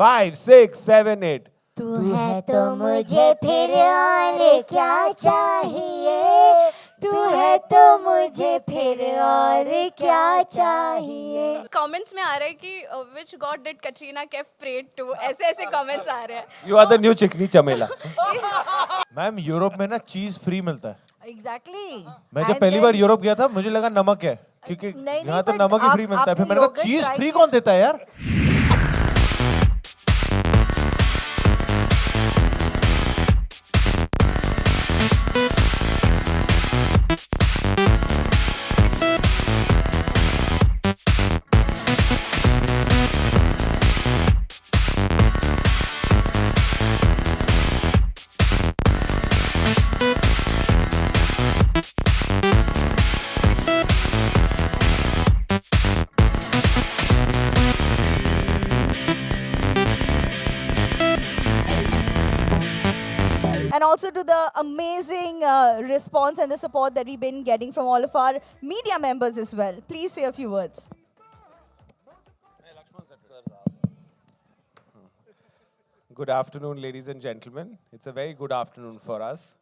5, 6, 7, 8. तू है तो मुझे फिर और क्या चाहिए, तू है तो मुझे फिर और क्या चाहिए। कमेंट्स में आ रहा है कि which god did Katrina Kaif prayed to, ऐसे ऐसे कमेंट्स आ रहे हैं. You are the new चिकनी चमेला. मैम यूरोप में ना चीज फ्री मिलता है. एग्जैक्टली मैं जब पहली बार यूरोप गया था मुझे लगा नमक है क्योंकि नहीं, यहाँ तो but नमक ही फ्री मिलता है. फिर आपने मैंने कहा yogurt चीज try फ्री किया? कौन देता है यार. And also to the amazing response and the support that we've been getting from all of our media members as well. Please say a few words. Good afternoon, ladies and gentlemen. It's a very good afternoon for us.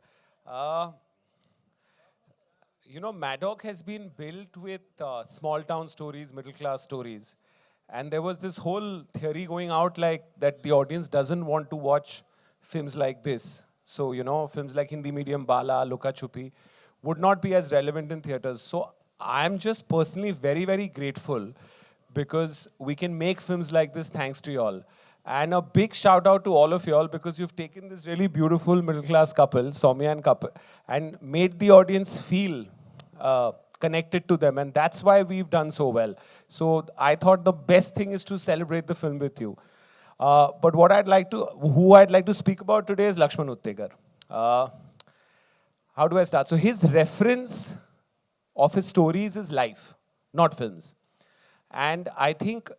Maddock has been built with small town stories, middle class stories. And there was this whole theory going out like that the audience doesn't want to watch films like this. So, films like Hindi medium, Bala, Luka Chupi would not be as relevant in theaters. So I'm just personally very, very grateful because we can make films like this thanks to y'all. And a big shout out to all of y'all because you've taken this really beautiful middle class couple, Soumya and couple, and made the audience feel connected to them. And that's why we've done so well. So I thought the best thing is to celebrate the film with you. But who I'd like to speak about today is Lakshman Uttekar. How do I start? So his reference of his stories is life, not films. And I think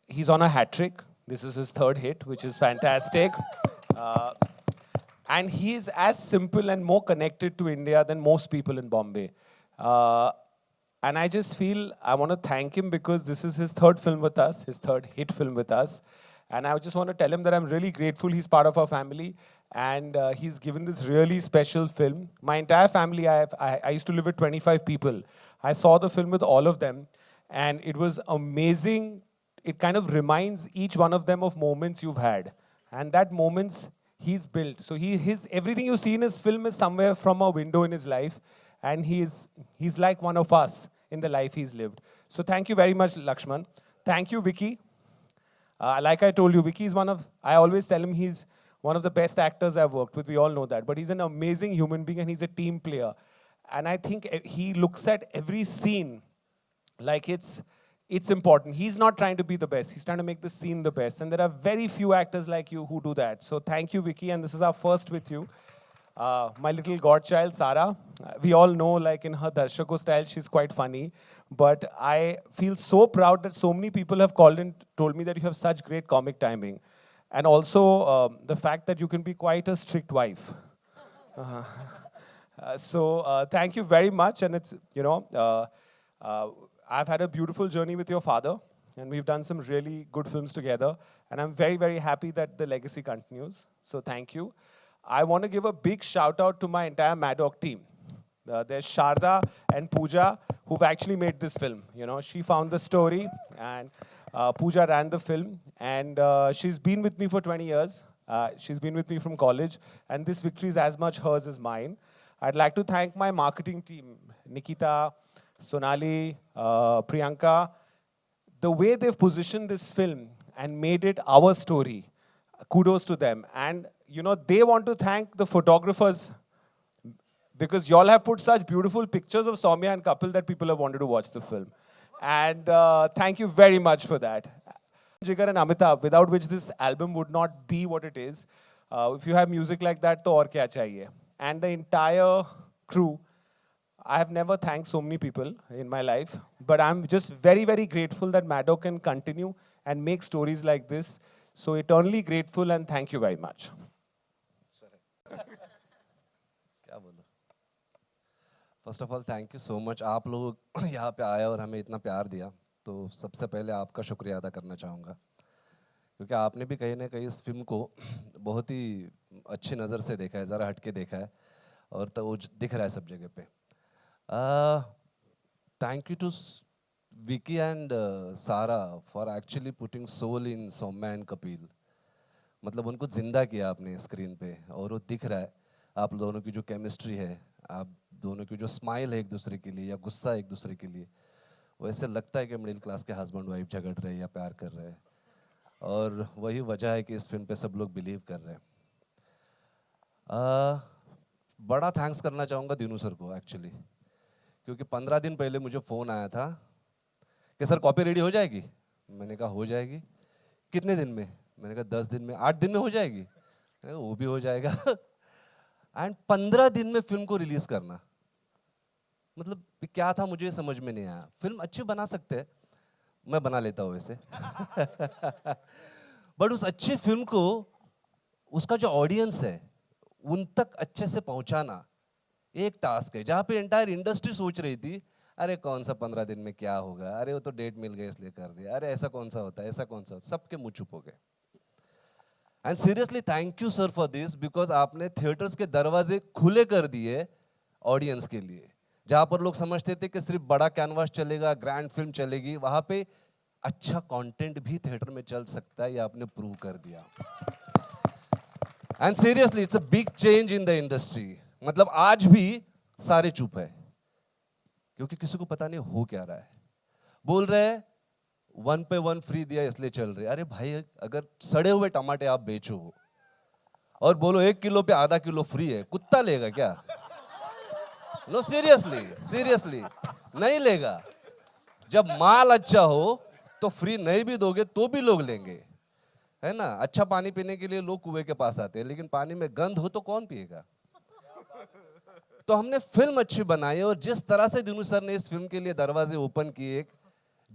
he's on a hat trick. This is his third hit, which is fantastic. And he's as simple and more connected to India than most people in Bombay. And I just feel I want to thank him because this is his third film with us, his third hit film with us. And I just want to tell him that I'm really grateful he's part of our family. And he's given this really special film. My entire family, I used to live with 25 people. I saw the film with all of them. And it was amazing. It kind of reminds each one of them of moments you've had. And that moments he's built. So everything you see in his film is somewhere from a window in his life. And he's like one of us in the life he's lived. So thank you very much, Lakshman. Thank you, Vicky. Like I told you, Vicky is I always tell him he's one of the best actors I've worked with. We all know that. But he's an amazing human being and he's a team player. And I think he looks at every scene like it's important. He's not trying to be the best. He's trying to make the scene the best. And there are very few actors like you who do that. So thank you, Vicky. And this is our first with you. My little godchild, Sara. We all know, like in her Darshako style, she's quite funny. But I feel so proud that so many people have called and told me that you have such great comic timing. And also the fact that you can be quite a strict wife. So thank you very much. And it's, I've had a beautiful journey with your father. And we've done some really good films together. And I'm very, very happy that the legacy continues. So thank you. I want to give a big shout out to my entire Maddock team. There's Sharda and Pooja who've actually made this film. She found the story and Pooja ran the film. And she's been with me for 20 years. She's been with me from college. And this victory is as much hers as mine. I'd like to thank my marketing team, Nikita, Sonali, Priyanka. The way they've positioned this film and made it our story, kudos to them. And they want to thank the photographers because y'all have put such beautiful pictures of Soumya and couple that people have wanted to watch the film. And thank you very much for that. Jigar and Amitabh, without which this album would not be what it is. If you have music like that, to aur kya chahiye? And the entire crew, I have never thanked so many people in my life, but I'm just very, very grateful that Maddock can continue and make stories like this. So eternally grateful and thank you very much. क्या बोलूं? First of all thank you so much. आप लोग यहाँ पे आए और हमें इतना प्यार दिया, तो सबसे पहले आपका शुक्रिया अदा करना चाहूँगा. क्योंकि आपने भी कहीं ना कहीं इस फिल्म को बहुत ही अच्छी नज़र से देखा है, ज़रा हट के देखा है, और तो वो दिख रहा है सब जगह पे। Thank you to Vicky and Sara for actually putting soul in Saumya and Kapil. मतलब उनको जिंदा किया आपने स्क्रीन पे, और वो दिख रहा है। आप दोनों की जो केमिस्ट्री है, आप दोनों की जो स्माइल है एक दूसरे के लिए, या गुस्सा एक दूसरे के लिए, वैसे लगता है कि मिडिल क्लास के हस्बैंड वाइफ झगड़ रहे हैं या प्यार कर रहे हैं। और वही वजह है कि इस फिल्म पे सब लोग बिलीव कर रहे हैं। बड़ा थैंक्स करना चाहूँगा दीनू सर को एक्चुअली, क्योंकि 15 दिन पहले मुझे फ़ोन आया था कि सर कॉपी रेडी हो जाएगी। मैंने कहा हो जाएगी। कितने दिन में? मैंने कहा 10 दिन में। 8 दिन में हो जाएगी? मैंने कहा वो भी हो जाएगा। एंड 15 दिन में फिल्म को रिलीज करना, मतलब क्या था मुझे समझ में नहीं आया। फिल्म अच्छी बना सकते हैं, मैं बना लेता हूँ वैसे। बट उस अच्छी फिल्म को उसका जो ऑडियंस है उन तक अच्छे से पहुंचाना एक टास्क है, जहाँ पे एंटायर इंडस्ट्री सोच रही थी अरे कौन सा 15 दिन में क्या होगा, अरे वो तो डेट मिल गई इसलिए कर दिया, अरे ऐसा कौन सा होता है, ऐसा कौन सा होता है। सबके मुंह चुप हो गए। And seriously thank you sir for this, because आपने थिएटर्स के दरवाजे खुले कर दिए ऑडियंस के लिए। जहाँ पर लोग समझते थे कि सिर्फ बड़ा कैनवास चलेगा, ग्रैंड फिल्म चलेगी, वहाँ पे अच्छा कंटेंट भी थिएटर में चल सकता है, ये आपने प्रूव कर दिया। And seriously it's a big change in the industry. मतलब आज भी सारे चुप है, क्योंकि किसी को पता नहीं हो क्या रहा है। बोल रहे हैं 1 पे 1 फ्री दिया इसलिए चल रहे। अरे भाई, अगर सड़े हुए टमाटे आप बेचो और बोलो 1 किलो पे आधा किलो फ्री है, कुत्ता लेगा क्या? नो सीरियसली, सीरियसली नहीं लेगा। जब माल अच्छा हो तो फ्री नहीं भी दोगे तो भी लोग लेंगे, है ना। अच्छा पानी पीने के लिए लोग कुएं के पास आते हैं, लेकिन पानी में गंध हो तो कौन पिएगा? तो हमने फिल्म अच्छी बनाई, और जिस तरह से दिनू सर ने इस फिल्म के लिए दरवाजे ओपन किए,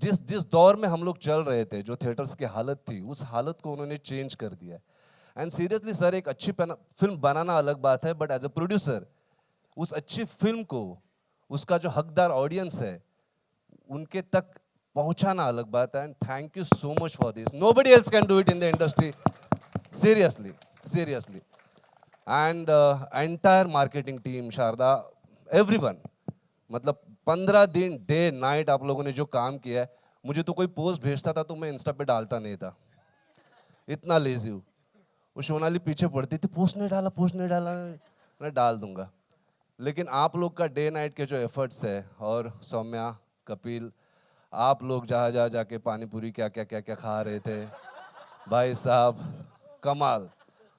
जिस जिस दौर में हम लोग चल रहे थे, जो थिएटर्स की हालत थी, उस हालत को उन्होंने चेंज कर दिया। एंड सीरियसली सर, एक अच्छी फिल्म बनाना अलग बात है, बट एज अ प्रोड्यूसर उस अच्छी फिल्म को उसका जो हकदार ऑडियंस है उनके तक पहुंचाना अलग बात है। And thank you so much for this. Nobody else can do it in the industry, seriously, seriously. And entire marketing team, Sharda, everyone, मतलब 15 दिन डे नाइट आप लोगों ने जो काम किया है। मुझे तो कोई पोस्ट भेजता था तो मैं इंस्टा पे डालता नहीं था, इतना लेजी हूँ। वो सोनाली पीछे पड़ती थी, पोस्ट नहीं डाला, पोस्ट नहीं डाला। मैं डाल दूंगा। लेकिन आप लोग का डे नाइट के जो एफर्ट्स है, और सौम्या, कपिल, आप लोग जहाँ जहाँ जाके पानी पूरी क्या क्या क्या क्या खा रहे थे, भाई साहब कमाल।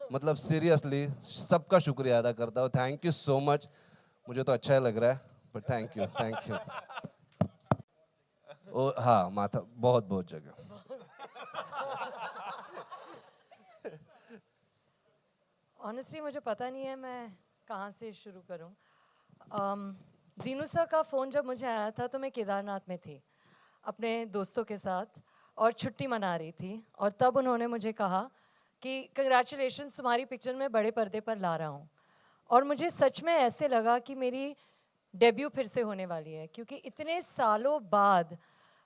मतलब सीरियसली सबका शुक्रिया अदा करता हूँ। Thank you so much. मुझे तो अच्छा ही लग रहा है, but thank you, thank you. ओ हाँ, माथा बहुत बहुत जगह। ऑनेस्टली मुझे पता नहीं है मैं कहाँ से शुरू करूँ। दीनू सर का फ़ोन जब मुझे आया था तो मैं केदारनाथ में थी अपने दोस्तों के साथ, और छुट्टी मना रही थी। और तब उन्होंने मुझे कहा कि कंग्रेचुलेशंस, तुम्हारी पिक्चर मैं बड़े पर्दे पर ला रहा हूँ। और मुझे सच में ऐसे लगा कि मेरी डेब्यू फिर से होने वाली है, क्योंकि इतने सालों बाद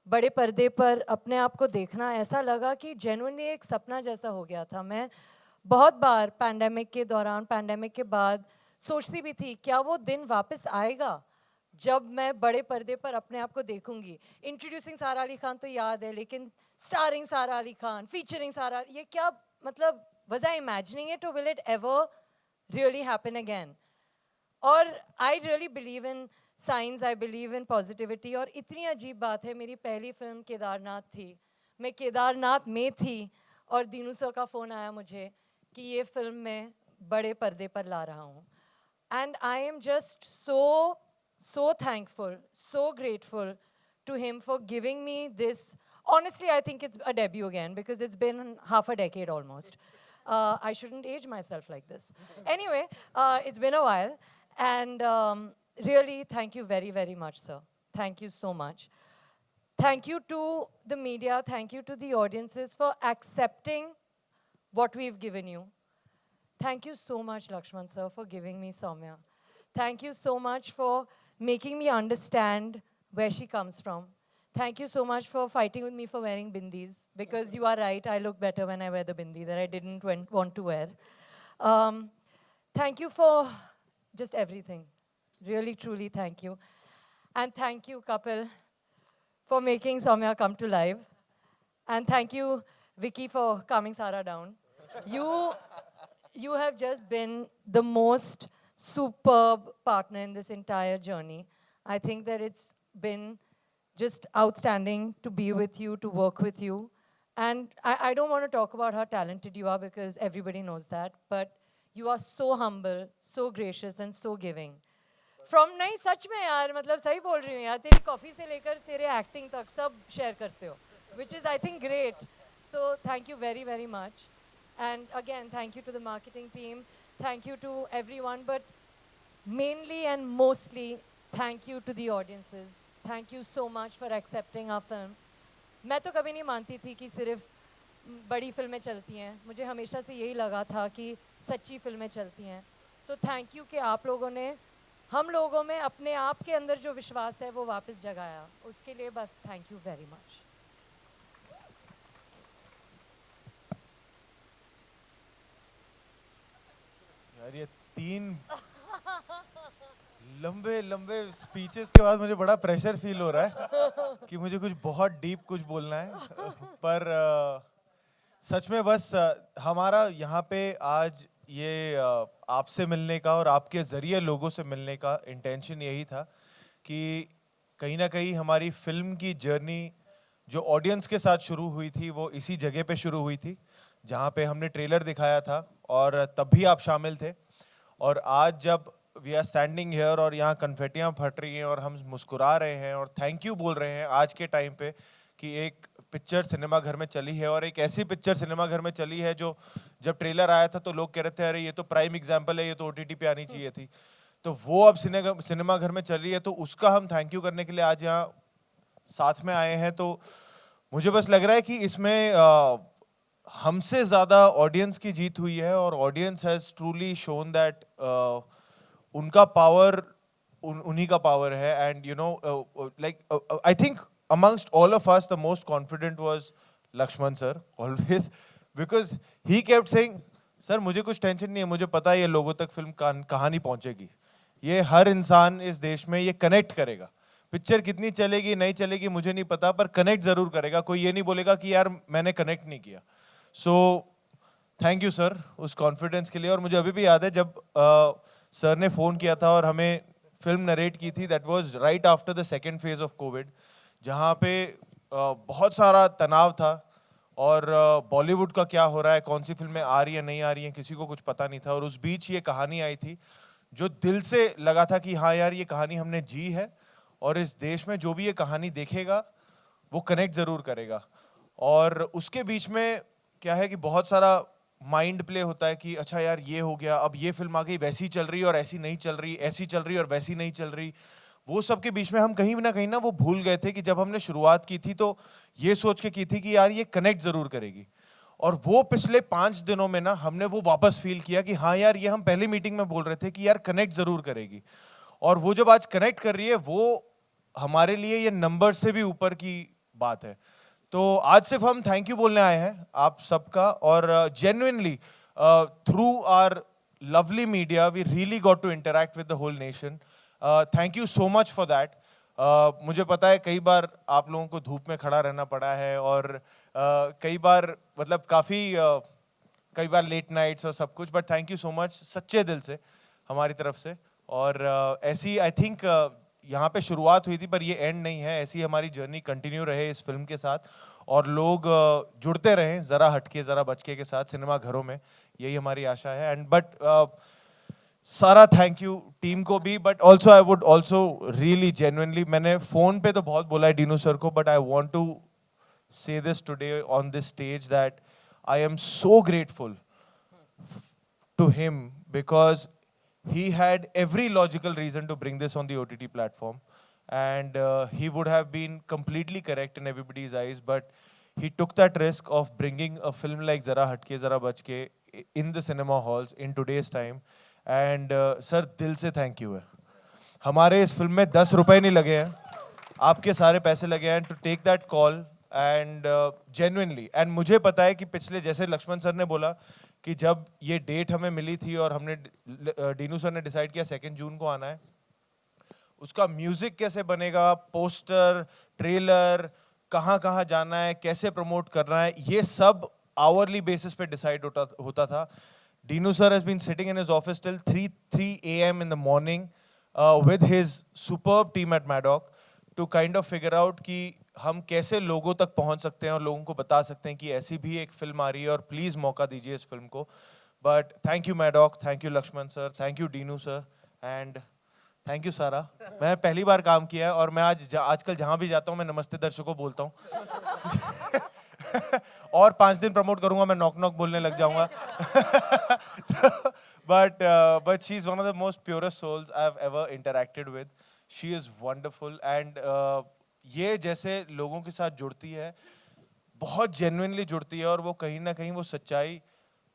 बड़े पर्दे पर अपने आप को देखना, ऐसा लगा कि जेन्युइनली एक सपना जैसा हो गया था। मैं बहुत बार पैंडेमिक के दौरान, पैंडेमिक के बाद सोचती भी थी क्या वो दिन वापस आएगा जब मैं बड़े पर्दे पर अपने आप को देखूंगी। इंट्रोड्यूसिंग सारा अली खान तो याद है, लेकिन स्टारिंग सारा अली खान, फीचरिंग सारा, ये क्या मतलब, वाज आई इमेजिनिंग इट, और will it ever really happen again? और I really believe in science, I believe in positivity. और इतनी अजीब बात है, मेरी पहली फिल्म केदारनाथ थी, मैं केदारनाथ में थी, और दीनू सर का फ़ोन आया मुझे कि ये फिल्म मैं बड़े पर्दे पर ला रहा हूँ। And I am just so thankful, so grateful to him for giving me this. Honestly, I think it's a debut again, because it's been half a decade almost. I shouldn't age myself like this. Anyway, it's been a while. And really, thank you very, very much, sir. Thank you so much. Thank you to the media. Thank you to the audiences for accepting what we've given you. Thank you so much, Lakshman sir, for giving me Soumya. Thank you so much for making me understand where she comes from. Thank you so much for fighting with me for wearing bindis, because you are right, I look better when I wear the bindi that I didn't want to wear. Um, Thank you for just everything. Really, truly, thank you. And thank you, Kapil, for making Soumya come to life. And thank you, Vicky, for calming Sarah down. You, you have just been the most superb partner in this entire journey. I think that it's been just outstanding to be with you, to work with you. And I don't want to talk about how talented you are because everybody knows that, but you are so humble, so gracious, and so giving. From नहीं सच में यार मतलब सही बोल रही हूँ यार तेरी कॉफ़ी से लेकर तेरे एक्टिंग तक सब शेयर करते हो which is I think great so thank you very very much and again thank you to the marketing team thank you to everyone but mainly and mostly thank you to the audiences thank you so much for accepting our film मैं तो कभी नहीं मानती थी कि सिर्फ बड़ी फिल्में चलती हैं मुझे हमेशा से यही लगा था कि सच्ची फिल्में चलती हैं तो थैंक यू कि आप लोगों ने हम लोगों में अपने आप के अंदर जो विश्वास है वो वापस जगाया उसके लिए बस थैंक यू वेरी मच यार ये 3 लंबे लंबे स्पीचेस के बाद मुझे बड़ा प्रेशर फील हो रहा है कि मुझे कुछ बहुत डीप कुछ बोलना है पर सच में बस हमारा यहाँ पे आज ये आपसे मिलने का और आपके ज़रिए लोगों से मिलने का इंटेंशन यही था कि कहीं ना कहीं हमारी फिल्म की जर्नी जो ऑडियंस के साथ शुरू हुई थी वो इसी जगह पे शुरू हुई थी जहाँ पे हमने ट्रेलर दिखाया था और तब भी आप शामिल थे और आज जब वी आर स्टैंडिंग हियर और यहाँ कन्फेटियाँ फट रही हैं और हम मुस्कुरा रहे हैं और थैंक यू बोल रहे हैं आज के टाइम पे कि एक पिक्चर सिनेमा घर में चली है और एक ऐसी पिक्चर सिनेमा घर में चली है जो जब ट्रेलर आया था तो लोग कह रहे थे अरे ये तो प्राइम एग्जाम्पल है ये तो ओटीटी पे आनी चाहिए थी तो वो अब सिनेमा घर में चल रही है तो उसका हम थैंक यू करने के लिए आज यहाँ साथ में आए हैं तो मुझे बस लग रहा है कि इसमें हमसे ज़्यादा ऑडियंस की जीत हुई है और audience has truly shown that उनका पावर उन्हीं का पावर है and you know like I think amongst all of us, the most confident was Lakshman sir, always, because he kept saying, sir, मुझे कुछ टेंशन नहीं है, मुझे पता है ये लोगों तक फिल्म कहानी पहुंचेगी, ये हर इंसान इस देश में ये कनेक्ट करेगा, पिक्चर कितनी चलेगी नहीं चलेगी मुझे नहीं पता, पर कनेक्ट जरूर करेगा, कोई ये नहीं बोलेगा कि यार मैंने कनेक्ट नहीं किया, so थैंक यू सर उस कॉन्फिडेंस के लिए और मुझे अभी भी याद है जब सर ने फ़ोन किया था और हमें फिल्म नरेट की थी, that was right after the second phase of Covid जहाँ पे बहुत सारा तनाव था और बॉलीवुड का क्या हो रहा है कौन सी फिल्में आ रही है नहीं आ रही हैं किसी को कुछ पता नहीं था और उस बीच ये कहानी आई थी जो दिल से लगा था कि हाँ यार ये कहानी हमने जी है और इस देश में जो भी ये कहानी देखेगा वो कनेक्ट ज़रूर करेगा और उसके बीच में क्या है कि बहुत सारा माइंड प्ले होता है कि अच्छा यार ये हो गया अब ये फिल्म आ गई वैसी चल रही और ऐसी नहीं चल रही ऐसी चल रही और वैसी नहीं चल रही वो सब के बीच में हम कहीं ना वो भूल गए थे कि जब हमने शुरुआत की थी तो ये सोच के की थी कि यार ये कनेक्ट जरूर करेगी और वो पिछले 5 दिनों में ना हमने वो वापस फील किया कि हाँ यार ये हम पहली मीटिंग में बोल रहे थे कि यार कनेक्ट जरूर करेगी और वो जब आज कनेक्ट कर रही है वो हमारे लिए ये नंबर से भी ऊपर की बात है तो आज सिर्फ हम थैंक यू बोलने आए हैं आप सबका और genuinely through our lovely media we really got to interact with the whole nation thank you so much for that मुझे पता है कई बार आप लोगों को धूप में खड़ा रहना पड़ा है और कई बार मतलब कई बार लेट नाइट्स और सब कुछ but thank you so much सच्चे दिल से हमारी तरफ से और ऐसी आई थिंक यहाँ पे शुरुआत हुई थी पर ये एंड नहीं है ऐसी हमारी जर्नी कंटिन्यू रहे इस फिल्म के साथ और लोग जुड़ते रहें ज़रा हटके ज़रा बचके के साथ सिनेमा घरों में यही हमारी आशा है एंड बट सारा थैंक यू टीम को भी but also I would also really genuinely मैंने फ़ोन पे तो बहुत बोला है डीनू सर को but I want to say this today on this stage that I am so grateful to him because he had every logical reason to bring this on the OTT platform and he would have been completely correct in everybody's eyes but he took that risk of bringing a film like Zara Hatke Zara Bachke in the cinema halls in today's time and sir दिल से thank you है हमारे इस film में 10 रुपए नहीं लगे हैं आपके सारे पैसे लगे हैं to take that call and genuinely, and मुझे पता है कि पिछले, जैसे लक्ष्मण सर ने बोला कि जब ये डेट हमें मिली थी और हमने डीनू सर ने डिसाइड किया 2 जून को आना है, उसका म्यूजिक कैसे बनेगा, पोस्टर, ट्रेलर, कहाँ कहाँ जाना है, कैसे प्रमोट करना है, ये सब आवरली बेसिस पे डिसाइड होता था. Dinu sir has been sitting in his office till 3 a.m. in the morning with his superb team at Maddock to kind of figure out कि हम कैसे लोगों तक पहुंच सकते हैं और लोगों को बता सकते हैं कि ऐसी भी एक फिल्म आ रही है और प्लीज मौका दीजिए इस फिल्म को. But thank you Maddock, thank you Laxman sir, thank you Dinoo sir and thank you Sara. मैं पहली बार काम किया है और मैं आजकल जहां भी जाता हूं मैं नमस्ते दर्शकों बोलता हूं. और 5 दिन प्रमोट करूंगा मैं नॉक नॉक बोलने लग जाऊंगा. but she is one of the most purest souls I have ever interacted with. She is wonderful and ये जैसे लोगों के साथ जुड़ती है, बहुत जेन्युइनली जुड़ती है और वो कहीं ना कहीं वो सच्चाई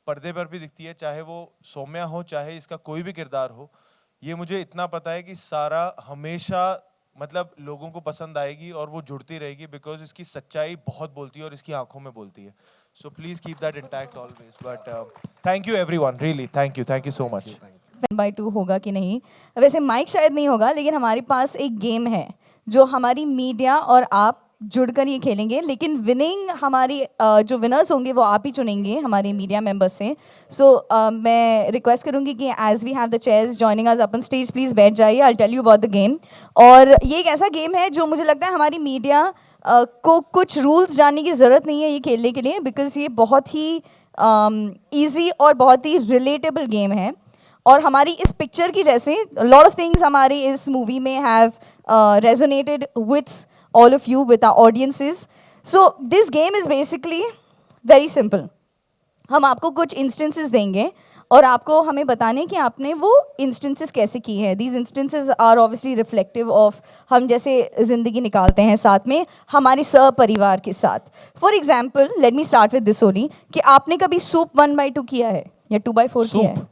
पर्दे पर भी दिखती है, चाहे वो सौम्या हो चाहे इसका कोई भी किरदार हो. ये मुझे इतना पता है कि सारा हमेशा मतलब लोगों को पसंद आएगी और वो जुड़ती रहेगी बिकॉज इसकी सच्चाई बहुत बोलती है और इसकी आंखों में बोलती है. So please keep that intact always. But thank you everyone, really thank you so much. 1/2 होगा कि नहीं, वैसे माइक शायद नहीं होगा, लेकिन हमारे पास एक गेम है जो हमारी मीडिया और आप जुड़कर ये खेलेंगे, लेकिन विनिंग हमारी जो विनर्स होंगे वो आप ही चुनेंगे हमारे मीडिया मेंबर्स से. सो मैं रिक्वेस्ट करूंगी कि as we have the chairs joining us upon stage, please बैठ जाइए. I tell you about the game. और ये एक ऐसा गेम है जो मुझे लगता है हमारी मीडिया को कुछ रूल्स जानने की ज़रूरत नहीं है ये खेलने के लिए, बिकॉज ये बहुत ही ईजी और बहुत ही रिलेटेबल गेम है. और हमारी इस पिक्चर की जैसे लॉट ऑफ थिंग्स हमारी इस मूवी में have resonated with all of you, with our audiences. So this game is basically very simple. हम आपको कुछ instances देंगे और आपको हमें बताने कि आपने वो instances कैसे की है. These instances are obviously reflective of हम जैसे ज़िंदगी निकालते हैं साथ में हमारे परिवार के साथ. For example, let me start with this only, कि आपने कभी सूप 1/2 किया है या 2/4 किया है?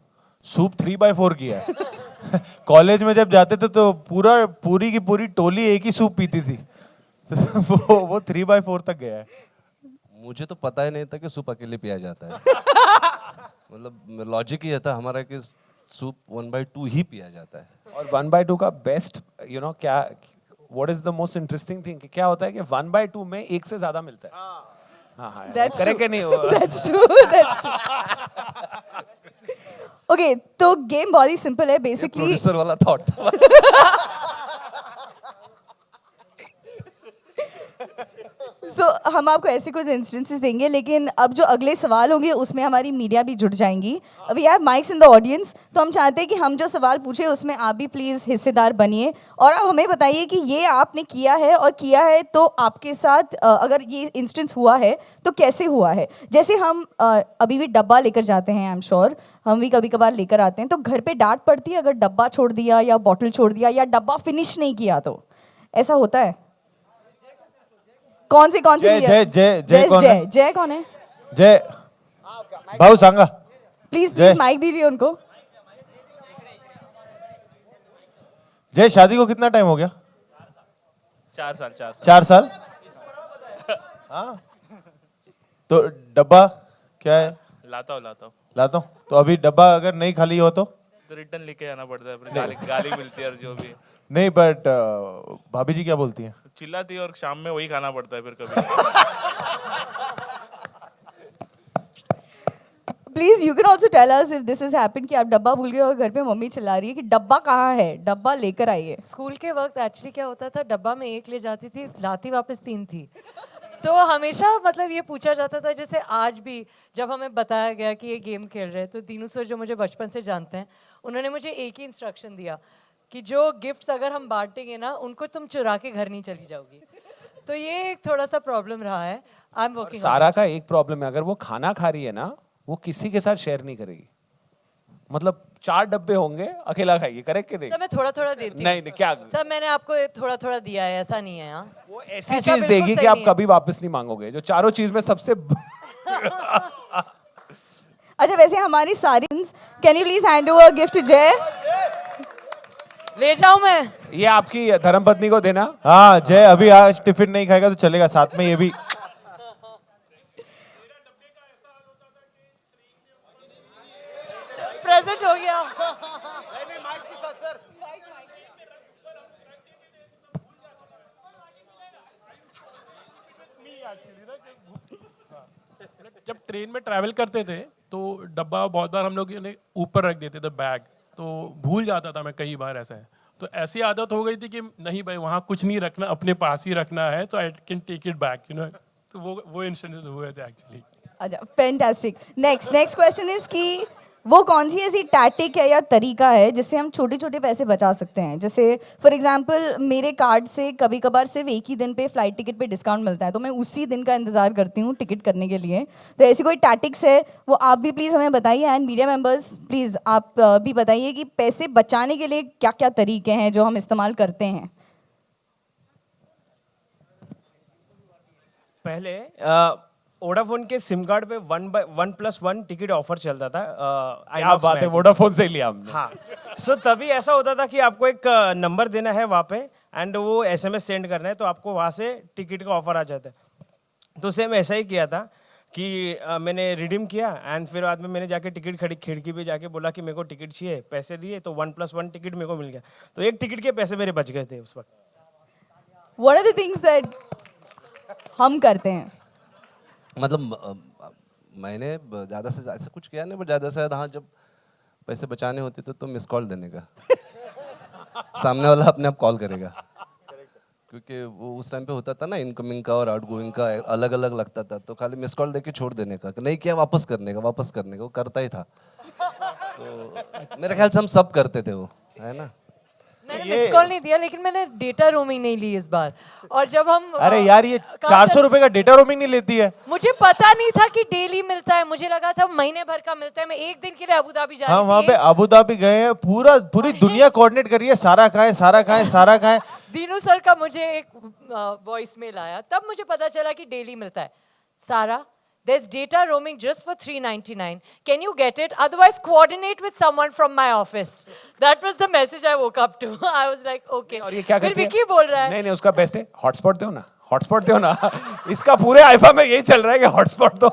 सूप 3/4 किया है. कॉलेज में जब जाते थे तो पूरी की पूरी टोली एक ही सूप पीती थी. वो 3/4 तक गया है. मुझे तो पता ही नहीं था कि सूप अकेले पिया जाता है. मतलब लॉजिक ही था हमारा कि सूप 1/2 ही पिया जाता है. और 1/2 का बेस्ट क्या, what is the most interesting thing, क्या होता है कि 1/2 में एक से ज्यादा मिलता है. हाँ, That's करेक्ट true. नहीं? That's true. That's true. Okay, तो गेम बहुत ही सिंपल है बेसिकली. प्रोड्यूसर वाला थॉट था. सो हम आपको ऐसे कुछ इंस्टेंसेस देंगे, लेकिन अब जो अगले सवाल होंगे उसमें हमारी मीडिया भी जुड़ जाएंगी. We have mics in the audience, तो हम चाहते हैं कि हम जो सवाल पूछे उसमें आप भी प्लीज़ हिस्सेदार बनिए और आप हमें बताइए कि ये आपने किया है और किया है तो आपके साथ अगर ये इंस्टेंस हुआ है तो कैसे हुआ है. जैसे हम अभी भी डब्बा लेकर जाते हैं, आई एम श्योर हम भी कभी कभार लेकर आते हैं, तो घर पे डांट पड़ती है अगर डब्बा छोड़ दिया या बॉटल छोड़ दिया या डब्बा फिनिश नहीं किया, तो ऐसा होता है. कौन से जय कौन है? जय कौन है? जय भाऊ सांगा. प्लीज जय. माइक दीजिए उनको. जय शादी को कितना टाइम हो गया? 4 साल. हाँ, तो डब्बा क्या है? लाता हूँ. तो अभी डब्बा अगर नहीं खाली हो तो रिटर्न लेके आना पड़ता है, फिर गाली मिलती है और जो भी. नहीं, बट भाभी जी क्या बोलती हैं? चिल्लाती है और शाम में वही खाना पड़ता है फिर कभी. Please you can also tell us if this is happened कि आप डब्बा भूल गए और घर पे मम्मी चिल्ला रही है कि डब्बा कहाँ है, डब्बा लेकर आइए. स्कूल के वक्त एक्चुअली क्या होता था, डब्बा में 1 ले जाती थी, लाती वापस 3 थी. तो हमेशा मतलब ये पूछा जाता था, जैसे आज भी जब हमें बताया गया कि ये गेम खेल रहे हैं, तो दीनू सर जो मुझे बचपन से जानते हैं, उन्होंने मुझे एक ही इंस्ट्रक्शन दिया कि जो गिफ्ट्स अगर हम बांटेंगे ना उनको तुम चुरा के घर नहीं चली जाओगी. तो ये एक थोड़ा सा प्रॉब्लम रहा है. I am working. सारा का एक प्रॉब्लम है, अगर वो खाना खा रही है ना वो किसी के साथ शेयर नहीं करेगी. मतलब 4 डब्बे होंगे, अकेला खाएगी. करेक्ट कि नहीं? सर मैं थोड़ा थोड़ा देती हूँ. नहीं क्या, सर मैंने आपको थोड़ा थोड़ा दिया है, ऐसा नहीं है. हाँ, वो ऐसी ऐसा चीज बिल्कुल देगी सही कि आप नहीं है. कभी वापस नहीं मांगोगे, जो चारों चीज में सबसे अच्छा, वैसे हमारी सारी can you please hand over gift to Jai. ले जाऊं मैं? ये आपकी धर्मपत्नी को देना। हाँ जय अभी आज टिफिन नहीं खाएगा तो चलेगा, साथ में ये भी। प्रेजेंट हो गया। जब ट्रेन में ट्रैवल करते थे तो डब्बा बहुत बार हम लोग यानी ऊपर रख देते थे बैग, तो भूल जाता था मैं कई बार ऐसा है। तो ऐसी आदत हो गई थी कि नहीं भाई वहाँ कुछ नहीं रखना, अपने पास ही रखना है, तो I can take it back, you know. तो वो इंसिडेंट हुए थे एक्चुअली। अच्छा, फैंटास्टिक। नेक्स्ट क्वेश्चन इज कि वो कौन सी ऐसी टैक्टिक है या तरीका है जिससे हम छोटे छोटे पैसे बचा सकते हैं? जैसे फॉर एग्जांपल मेरे कार्ड से कभी कभार सिर्फ एक ही दिन पे फ्लाइट टिकट पे डिस्काउंट मिलता है, तो मैं उसी दिन का इंतजार करती हूँ टिकट करने के लिए। तो ऐसी कोई टैक्टिक्स है वो आप भी प्लीज़ हमें बताइए, एंड मीडिया मेंबर्स प्लीज़ आप भी बताइए कि पैसे बचाने के लिए क्या क्या तरीके हैं जो हम इस्तेमाल करते हैं। पहले वोडाफोन के सिम कार्ड पे 1+1 टिकट ऑफर चलता था। क्या INOX बात है, में। वोडाफोन से ही लिया हमने। हाँ, सो तभी ऐसा होता था कि आपको एक नंबर देना है वहाँ पे एंड वो SMS सेंड करना है, तो आपको वहाँ से टिकट का ऑफर आ जाता है। तो सेम ऐसा ही किया था कि मैंने रिडीम किया एंड फिर बाद में मैंने जाके टिकट खिड़की पे जाके बोला कि मेरे को टिकट चाहिए, पैसे दिए तो 1+1 टिकट मेरे को मिल गया। तो एक टिकट के पैसे मेरे बच गए थे उस वक्त। What are the things that हम करते हैं? मतलब मैंने ज़्यादा से ज़्यादा कुछ किया नहीं, बट ज़्यादा से ज़्यादा हाँ, जब पैसे बचाने होते तो मिस कॉल देने का। सामने वाला अपने आप कॉल करेगा, क्योंकि वो उस टाइम पे होता था ना, इनकमिंग का और आउटगोइंग का अलग अलग लगता था, तो खाली मिस कॉल देके छोड़ देने का, नहीं किया वापस करने का वो करता ही था। तो मेरे ख्याल से हम सब करते थे वो, है ना। मैंने मिस कॉल नहीं दिया, लेकिन मैंने डेटा रोमिंग नहीं ली इस बार। और जब हम अरे यार ये 400 रुपए का डेटा रोमिंग नहीं लेती है। मुझे पता नहीं था कि डेली मिलता है, मुझे लगा था महीने भर का मिलता है। मैं एक दिन के लिए अबू धाबी जा रही हम थी। वहाँ पे अबू धाबी गए हैं, पूरी दुनिया कोऑर्डिनेट करी है, सारा खाएं। दीनू सर का मुझे एक वॉइस मेल आया, तब मुझे पता चला कि डेली मिलता है। सारा, there's data roaming just for $3.99. Can you get it? Otherwise, coordinate with someone from my office. That was the message I woke up to. I was like, okay. और ये क्या फिर करती है? विकी बोल रहा है, नहीं उसका बेस्ट है हॉटस्पॉट दो ना। इसका पूरे आईफा में यही चल रहा है कि हॉटस्पॉट दो।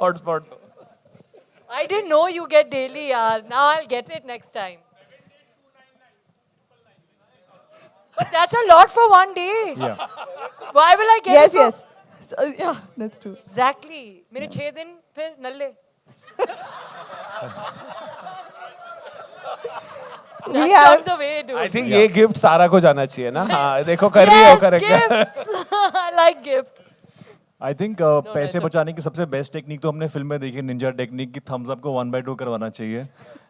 I didn't know you get daily, yaar. Now I'll get it next time. But that's a lot for one day. Yeah. Why will I get Yes, it? yes. So, yeah, that's true. Exactly. मेरे 6 दिन फिर नल्ले. That's We have- not the way, dude. I think ये gift सारा को जाना चाहिए ना। हाँ देखो कर रही हो Yes, correct. gifts. I like gifts. I think पैसे बचाने की सबसे बेस्ट टेक्निक तो हमने फिल्म में देखी, निंजा टेक्निक की, थम्स अप को 1/2 करवाना चाहिए।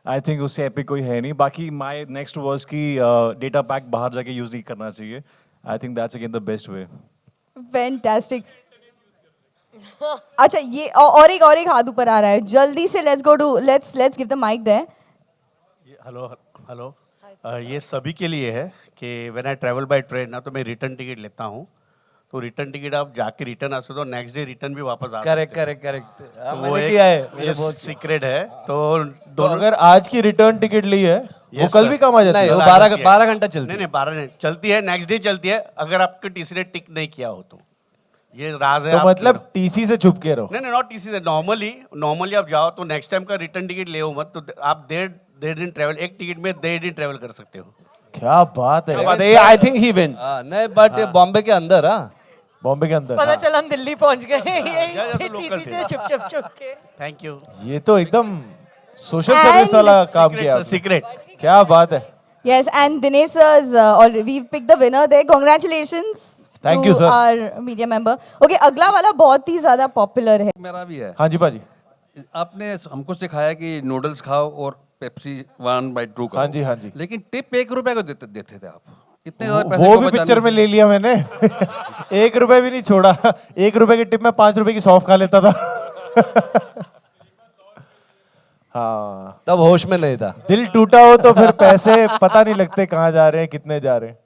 आई थिंक उससे एपिक कोई है नहीं। बाकी माय नेक्स्ट वाज कि डेटा पैक बाहर जाके यूज नहीं करना चाहिए। I think that's again the best way. Fantastic. अच्छा, ये और एक हाथ ऊपर आ रहा है, जल्दी से let's give the mic there. Hello ये सभी के लिए है कि when I travel by train ना, तो मैं रिटर्न टिकट लेता हूँ। तो रिटर्न टिकट आप जाके रिटर्न आ सकते हो, नेक्स्ट डे रिटर्न भी वापस आ करेक्ट सकते हो। करेक्ट तो वो मैंने एक किया है, ये मेरे बहुत सीक्रेट है। तो तो दोनों अगर आज की रिटर्न टिकट ली है वो Yes, कल sir. भी काम आ जाती नहीं, है। वो कल आ 12 जाती है। 12 घंटा चलती नहीं 12 नहीं चलती है, नेक्स्ट डे चलती है, अगर आपके टीसी ने टिक नहीं किया हो तो। ये राज है। तो आप मतलब टीसी से छुप के रहो। नहीं नॉट टीसी से, नॉर्मली आप जाओ तो नेक्स्ट टाइम का रिटर्न टिकट ले मत, तो आप देर दिन ट्रैवल, एक टिकट में 1.5 दिन ट्रैवल कर सकते हो। क्या बात है। I think he wins. नहीं, बट बॉम्बे के अंदर बॉम्बे के अंदर। पता चला हम दिल्ली पहुंच गए। या तो यही local टीसी थे। से चुप के। Thank you. ये तो एकदम सोशल सर्विस वाला काम किया आपने। सीक्रेट। क्या बात है। Yes, and Dinesh sir's we've picked the winner there. Congratulations Thank to you, sir. our media member. Okay, अगला वाला बहुत ही ज्यादा पॉपुलर है। मेरा भी है। हाँ जी भाजी। आपने हमको सिखाया कि नूडल्स खाओ और पेप्सी 1/2 खाओ। हाँ जी। लेकिन टिप 1 रुपए को देते थे आप। इतने ज्यादा पैसे वो को भी बचाने पिक्चर में से- ले लिया मैंने। 1 रुपए भी नहीं छोड़ा। 1 रुपए की टिप में 5 रुपए की सौंफ खा लेता था। हाँ, तब होश में नहीं था। दिल टूटा हो तो फिर पैसे पता नहीं लगते कहाँ जा रहे हैं, कितने जा रहे हैं।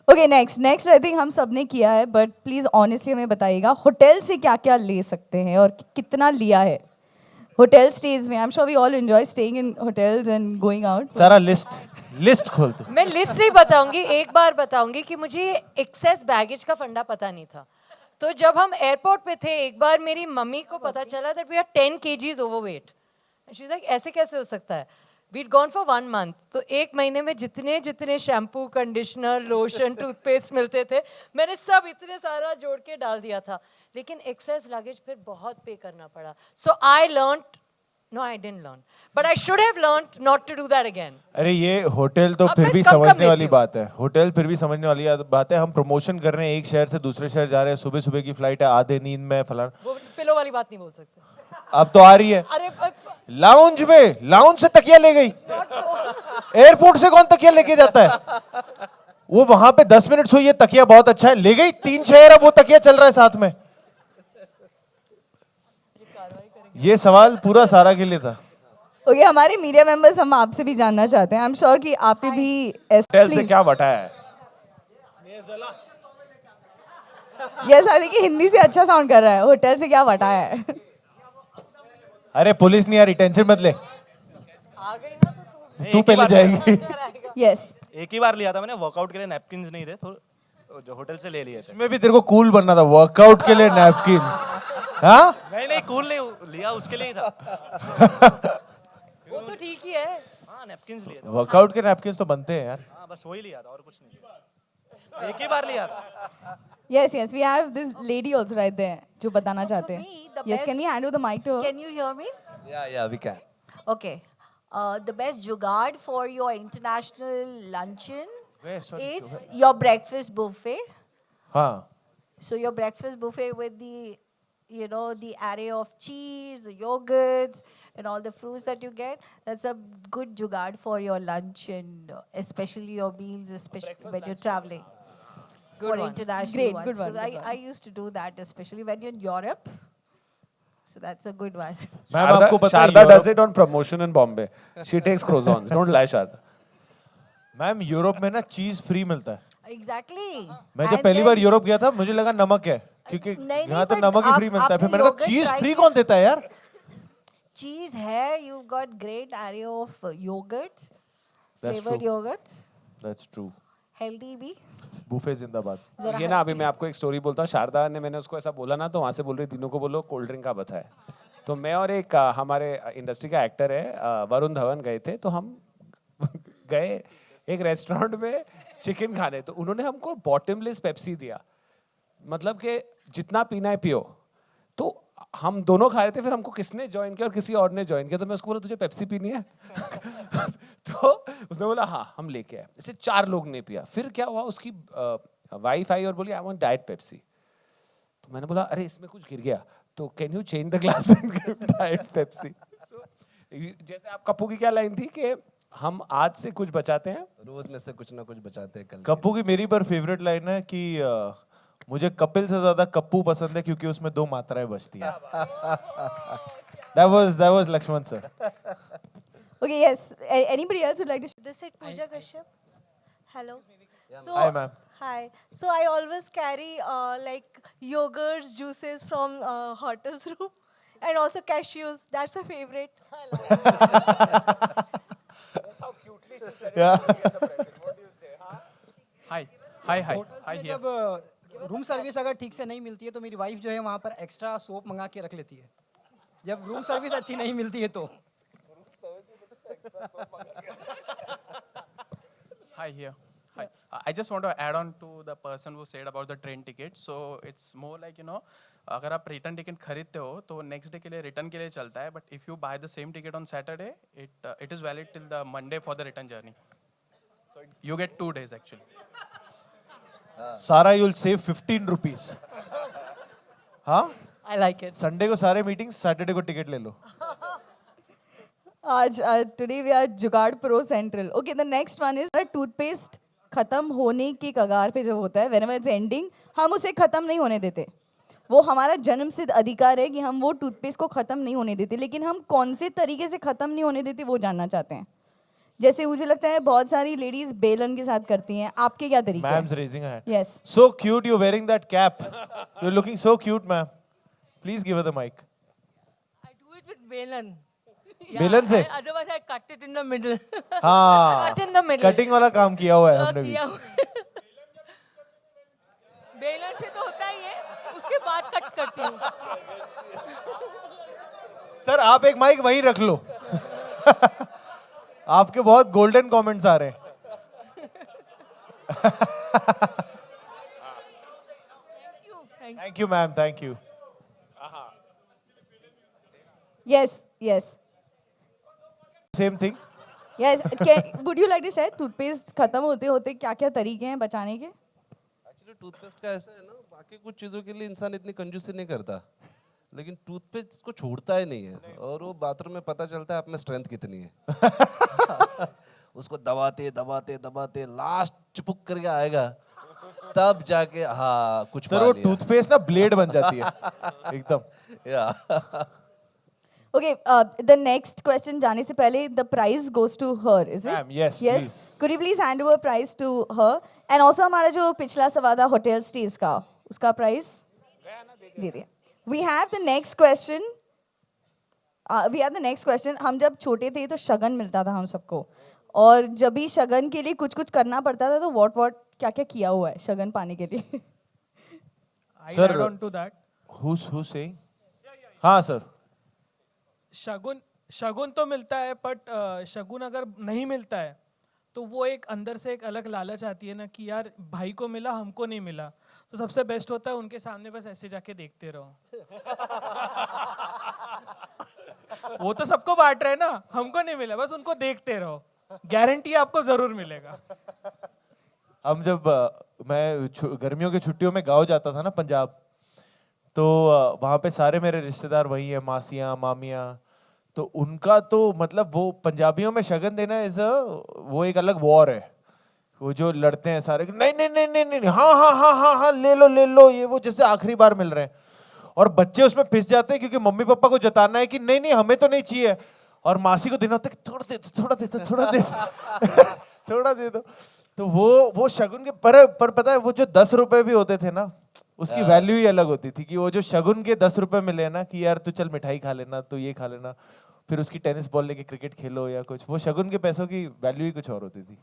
ओके, नेक्स्ट आई थिंक हम सब ने किया है, बट प्लीज ऑनेस्टली हमें बताइएगा होटल से क्या क्या ले सकते हैं और कितना लिया है होटल स्टेज में। I am sure we all enjoy staying in hotels and going out. सारा लिस्ट लिस्ट खोल तू। मैं लिस्ट नहीं बताऊंगी, एक बार बताऊंगी कि मुझे एक्सेस बैगेज का फंडा पता नहीं था। तो जब हम एयरपोर्ट पे थे, एक बार मेरी मम्मी को पता चला that we are 10 kgs overweight. She is like ऐसे कैसे हो सकता है? We'd gone for 1 month। तो 1 महीने में जितने जितने शैम्पू, कंडीशनर, लोशन, टूथपेस्ट मिलते थे, मैंने सब इतने सारा जोड़ के डाल दिया था। लेकिन एक्सेस लगेज फिर बहुत पे करना पड़ा। So I learn, no I didn't learn, but I should have learned not to do that again। अरे ये होटल तो अब फिर मैं भी कम समझने लेती वाली हूँ। बात है, होटल फिर भी समझने वाली बात है। हम प्रमोशन कर रहे हैं, एक शहर से दूसरे शहर जा रहे हैं, सुबह सुबह की फ्लाइट है, आधे नींद में फलाना। वो पिलो वाली बात नहीं बोल सकते। अब तो आ रही है अरे लाउंज में, लाउंज से तकिया ले गई। एयरपोर्ट से कौन तकिया लेके जाता है? वो वहां पे 10 मिनट सोई है, तकिया बहुत अच्छा है, ले गई 3 शहर, अब वो तकिया चल रहा है साथ में। ये सवाल पूरा सारा के लिए था। ओके हमारे मीडिया मेंबर्स, हम आपसे भी जानना चाहते हैं, आई एम श्योर कि आप पे भी होटल से क्या बटाया है? यस आदि की हिंदी से अच्छा साउंड कर रहा है, होटल से क्या बटाया है? अरे पुलिस नहीं आ रही, टेंशन मत ले, आ गई ना तो तू पहले जाएगी। यस एक ही बार लिया था मैंने, वर्कआउट के लिए नैपकिन्स नहीं थे तो जो होटल से ले लिए थे। इसमें भी तेरे को कूल बनना था, वर्कआउट के लिए नैपकिन्स। हाँ नहीं कूल नहीं लिया, उसके लिए ही था। वो तो ठीक ही है। हाँ नैपकिन्स लिए थे। वर्कआउट के नैपकिन्स तो बनते हैं यार। हाँ बस वही लिया था और कुछ नहीं, एक ही बार लिया था। Yes, we have this lady also right there जो बताना चाहते हैं। Yes, can we hand over the mic to? Can you hear me? Yeah, we can. Okay. The best jugaad for your international luncheon Where? Sorry, is your breakfast buffet. हाँ So your breakfast buffet with the, you know, the array of cheese, the yogurts, and all the fruits that you get. That's a good jugaad for your lunch and especially your meals, especially when you're traveling. Good For one. international Great, ones. good one, So good one. I used to do that, especially when you're in Europe. So that's a good one. Ma'am आपको पता है Sharda does it on promotion in Bombay. She takes croissants. Don't lie, Sharda. Ma'am Europe में ना चीज free मिलता है। Exactly. मैं जब And पहली then- बार यूरोप गया था, मुझे लगा नमक है, क्योंकि नहीं, यहाँ तो but नमक ही फ्री आप- मिलता है। फिर आपने मैंने कहा yogurt चीज try फ्री किया? कौन देता है यार? Cheese है, you've got great array of yogurt, That's flavored true. yogurts, That's true. healthy भी. बुफे जिंदाबाद। जरा ये ना अभी मैं आपको एक स्टोरी बोलता हूँ। शारदा ने, मैंने उसको ऐसा बोला ना, तो वहाँ से बोल रही तीनों को बोलो कोल्ड ड्रिंक का बता है। तो मैं और एक हमारे इंडस्ट्री का एक्टर है वरुण धवन गए थे। तो हम गए एक रेस्टोरेंट में चिकन खाने, तो उन्होंने हमको बॉटमलेस पेप्सी दिया, मतलब कि जितना पीना है पियो। तो हम दोनों खा रहे थे, फिर हमको किसने ज्वाइन किया और किसी और ने ज्वाइन किया। तो मैं उसको बोला तुझे पेप्सी पीनी है? तो उसने बोला हाँ, हम लेके आए। ऐसे 4 लोग ने पिया। फिर क्या हुआ, उसकी वाइफ आई और बोली आई वांट डाइट पेप्सी। तो मैंने बोला अरे इसमें कुछ गिर गया, तो can you change the glass and give diet Pepsi. जैसे आप कप्पू की क्या लाइन थी कि हम आज से कुछ बचाते हैं, रोज में से कुछ ना कुछ बचाते हैं कल। कप्पू की मेरी पर फेवरेट लाइन है कि मुझे कपिल से ज्यादा कप्पू पसंद है क्योंकि उसमें 2 मात्राएं बचती हैं। That was Lakshman sir. Okay, yes. Anybody else would like to? This is Pooja Kashyap. Hello. So, Hi, ma'am. Hi. So I always carry like yogurts, juices from hotel's room, and also cashews. That's my favorite. Yeah. हाय हाय हाय हाय जब room service अगर ठीक से नहीं मिलती है तो मेरी wife जो है वहाँ पर एक्स्ट्रा सोप मंगा के रख लेती है, जब रूम सर्विस अच्छी नहीं मिलती है तो। Hi here. Hi. I just want to add on to the person who said about the train ticket. So it's more like, you know, अगर आप रिटर्न टिकट खरीदते हो तो नेक्स्ट डे के लिए रिटर्न के लिए चलता है, but if you by the same ticket on Saturday it is valid till the Monday for the return journey, so you get 2 days actually. सारा you'll save 15 rupees. हाँ? I like it. संडे को सारे meetings, Saturday को ticket ले लो। आज today we are जुगाड़ pro central. Okay, the next one is toothpaste खत्म होने की कगार पे जब होता है, व्हेनेवर इट्स एंडिंग, हम उसे खत्म नहीं होने देते. वो हमारा जन्मसिद्ध अधिकार है कि हम वो टूथपेस्ट को खत्म नहीं होने देते, लेकिन हम कौन से तरीके से खत्म नहीं होने देते वो जानना चाहते हैं. जैसे मुझे लगता है बहुत सारी लेडीज बेलन के साथ करती हैं, आपके क्या तरीके हैं? Ma'am's raising her hand. Yes. So cute, you're wearing that cap. You're looking so cute, ma'am. Please give her the mic. Do it with belan. बेलन से? Otherwise I cut it in the middle. हाँ Cut in the middle. Cutting वाला काम किया हुआ है हमने भी किया हुआ है। बेलन से तो होता ही है, उसके बाद कट करती हूँ। सर आप एक माइक वहीं रख लो आपके बहुत गोल्डन कमेंट्स आ रहे हैं thank you ma'am thank you Yes, yes. Same thing Yes. Would you like to share toothpaste खत्म होते होते क्या क्या तरीके हैं बचाने के? एक्चुअली टूथपेस्ट का ऐसा है ना, बाकी कुछ चीज़ों के लिए इंसान इतनी कंजूसी नहीं करता, लेकिन टूथपेस्ट को छोड़ता ही नहीं है, और वो बाथरूम में पता चलता है आप में स्ट्रेंथ कितनी है उसको दबाते दबाते दबाते लास्ट चिपक करके आएगा, तब जाके हाँ कुछ सर वो टूथपेस्ट ना ब्लेड बन जाती है एकदम या Okay, the next question जाने से पहले the prize goes to her, is it? Ma'am, yes, Yes. please. Could you please hand over prize to her? And also हमारा जो पिछला सवाल था होटल स्टेज का, उसका प्राइस दे दिया. We have the next question. We have the next question. हम जब छोटे थे तो शगन मिलता था हम सबको, और जब भी शगन के लिए कुछ कुछ करना पड़ता था तो what क्या क्या किया हुआ है शगन पाने के लिए? I Sir, add on to that. who's saying? हाँ सर शगुन तो मिलता है, बट शगुन अगर नहीं मिलता है तो वो एक अंदर से एक अलग लालच आती है ना कि यार भाई को मिला हमको नहीं मिला, तो सबसे बेस्ट होता है उनके सामने बस ऐसे जाके देखते रहो वो तो सबको बांट रहे हैं ना, हमको नहीं मिला, बस उनको देखते रहो, गारंटी आपको जरूर मिलेगा। हम जब मैं गर्मियों की छुट्टियों में गांव जाता था ना पंजाब, तो वहाँ पे सारे मेरे रिश्तेदार वही हैं, मासियाँ मामियाँ, तो उनका तो मतलब वो पंजाबियों में शगन देना वो एक अलग वॉर है, वो जो लड़ते हैं सारे नहीं नहीं नहीं नहीं नहीं हाँ हाँ हाँ हाँ हाँ ले लो ये वो जैसे आखिरी बार मिल रहे हैं, और बच्चे उसमें पिस जाते हैं क्योंकि मम्मी पापा को जताना है कि नहीं नहीं हमें तो नहीं चाहिए, और मासी को देना होता है थोड़ा दे थोड़ा दे दो, तो वो शगुन के पर पता है वो जो 10 रुपए भी होते थे ना, उसकी वैल्यू ही अलग होती थी कि वो जो शगुन के 10 रुपए मिले ना कि यार तू चल मिठाई खा लेना, तू ये खा लेना, फिर उसकी टेनिस बॉल लेके क्रिकेट खेलो या कुछ, वो शगुन के पैसों की वैल्यू ही कुछ और होती थी,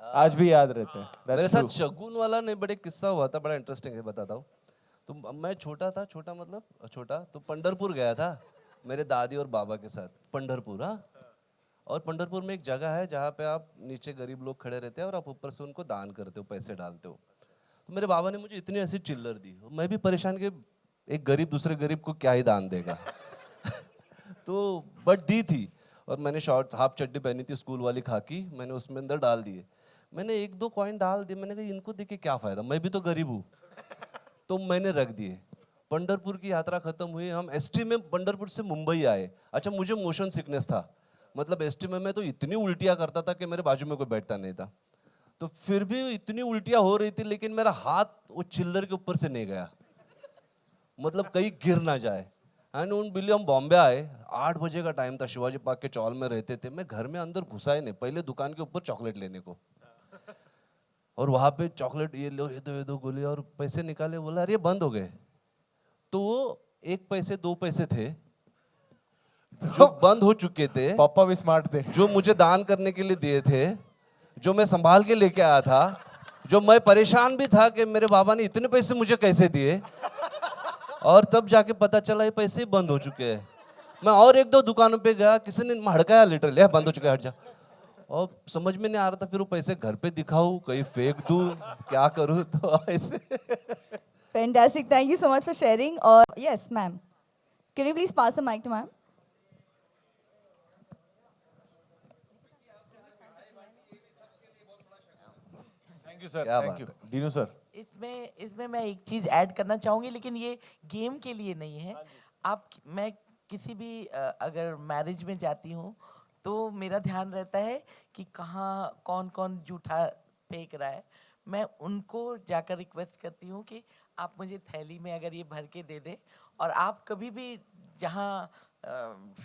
आज भी याद रहते हैं। मेरे साथ शगुन वाला नहीं, बड़े किस्सा हुआ था, बड़ा इंटरेस्टिंग है, बताता हूँ। तो मैं छोटा था, तो पंढरपुर गया था मेरे दादी और बाबा के साथ, पंढरपुर। हाँ, और पंढरपुर में एक जगह है जहाँ पे आप नीचे गरीब लोग खड़े रहते हैं और आप ऊपर से उनको दान करते हो, पैसे डालते हो। तो मेरे बाबा ने मुझे इतनी ऐसी चिल्लर दी, मैं भी परेशान कि एक गरीब दूसरे गरीब को क्या ही दान देगा तो बट दी थी, और मैंने शॉर्ट्स हाफ चड्डी पहनी थी स्कूल वाली खाकी, मैंने उसमें अंदर डाल दिए, मैंने 1-2 कॉइन डाल दिए, मैंने कहा इनको देख के क्या फायदा, मैं भी तो गरीब हूँ, तो मैंने रख दिए। पंढरपुर की यात्रा खत्म हुई, हम एसटी में पंढरपुर से मुंबई आए। अच्छा, मुझे मोशन सिकनेस था, मतलब एसटी में मैं तो इतनी उल्टियाँ करता था कि मेरे बाजू में कोई बैठता नहीं था, तो फिर भी इतनी उल्टियाँ हो रही थी, लेकिन मेरा हाथ वो चिल्लर के ऊपर से नहीं गया, मतलब कहीं गिर ना जाए। एंड उन बिल्ली हम बॉम्बे आए, 8 बजे का टाइम था, शिवाजी पार्क के चौल में रहते थे, मैं घर में अंदर घुसा ही नहीं, पहले दुकान के ऊपर चॉकलेट लेने को, और वहाँ पे चॉकलेट ये दो गोली, और पैसे निकाले, बोला अरे ये बंद हो गए, तो वो 1 पैसे 2 पैसे थे जो बंद हो चुके थे, पापा भी स्मार्ट थे, जो मुझे दान करने के लिए दिए थे, जो मैं संभाल के लेके आया था, जो मैं परेशान भी था कि मेरे बाबा ने इतने पैसे मुझे कैसे दिए, और तब जाके पता चला ये पैसे ही बंद हो चुके हैं। मैं और 1-2 दुकानों पे गया, किसी ने हड़काया लिटरली, बंद हो चुका है, हट जा, और समझ में नहीं आ रहा था फिर वो पैसे घर पे दिखाऊं, कहीं फेंक दूं, क्या करूं, तो ऐसे। Fantastic. Thank you so much for sharing. Or yes, ma'am. Can you please pass the mic to ma'am? Thank you sir, क्या थैंक बात यू है। डीनू सर। इसमें मैं एक चीज़ ऐड करना चाहूँगी, लेकिन ये गेम के लिए नहीं है। मैं किसी भी अगर मैरिज में जाती हूँ तो मेरा ध्यान रहता है कि कहाँ कौन कौन जूठा फेंक रहा है, मैं उनको जाकर रिक्वेस्ट करती हूँ कि आप मुझे थैली में अगर ये भर के दे दें, और आप कभी भी जहाँ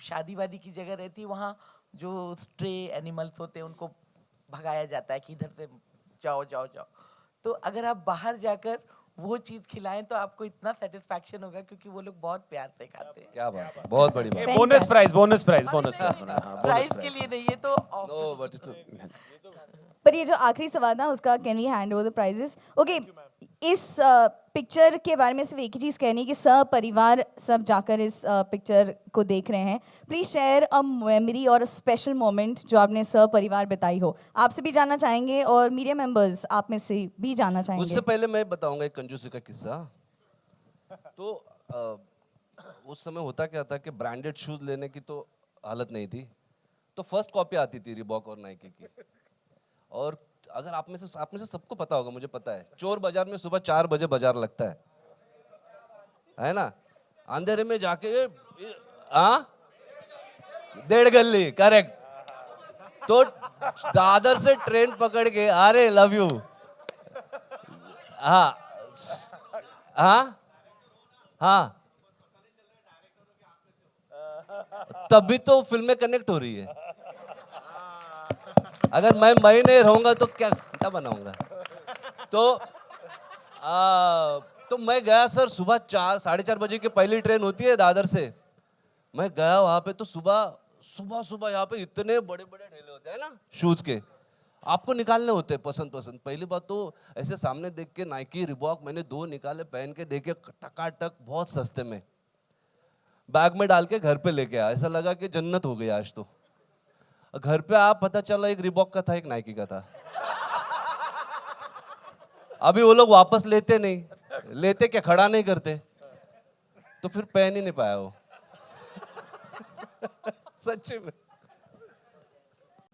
शादी वादी की जगह रहती है वहाँ जो स्ट्रे एनिमल्स होते हैं उनको भगाया जाता है कि इधर से जाओ जाओ जाओ, तो अगर आप बाहर जाकर वो चीज़ खिलाएं तो आपको इतना सेटिस्फैक्शन होगा, क्योंकि वो लोग बहुत प्यार से खाते हैं। क्या बात है, बहुत बड़ी बात। Bonus prize, bonus prize, bonus price के लिए नहीं, ये तो नो बट इट्स पर ये जो आखिरी सवाल था उसका, can we hand over the prizes? Okay, इस पिक्चर के बारे में सिर्फ एक ही चीज़ कहनी है कि सब परिवार सब जाकर इस पिक्चर को देख रहे हैं। प्लीज शेयर अ मेमोरी और अ स्पेशल मोमेंट जो आपने सब परिवार बिताई हो। आपसे भी जानना चाहेंगे और मीडिया मेंबर्स आप में से भी जानना चाहेंगे। उससे पहले मैं बताऊंगा एक कंजूसी का किस्सा। तो उस समय होता क्या था कि ब्रांडेड शूज लेने की तो हालत नहीं थी, तो फर्स्ट कॉपी आती थी रिबॉक और नाइकी की। और अगर आप में से सबको पता होगा, मुझे पता है, चोर बाजार में सुबह 4 बजे बाजार लगता है ना? अंधेरे में जाके 1.5 गली, करेक्ट। तो दादर से ट्रेन पकड़ के, अरे लव यू, हाँ हाँ हाँ, तभी तो फिल्में कनेक्ट हो रही है। अगर मैं नहीं रहूंगा तो क्या बनाऊंगा? तो मैं गया सर, सुबह 4-4:30 बजे की पहली ट्रेन होती है दादर से। मैं गया वहां पे, तो सुबह यहाँ पे इतने बड़े बड़े ढेले होते हैं ना शूज के, आपको निकालने होते हैं पसंद। पहली बात तो ऐसे सामने देख के नाइकी रिबॉक मैंने 2 निकाले, पहन के देखे, टकाटक बहुत सस्ते में, बैग में डाल के घर पे लेके आया। ऐसा लगा कि जन्नत हो गई आज तो। घर पे आप पता चला एक रिबॉक का था, एक नाइकी का था। अभी वो लोग वापस लेते नहीं, लेते क्या, खड़ा नहीं करते, तो फिर पहन ही नहीं पाया वो। सच्ची में।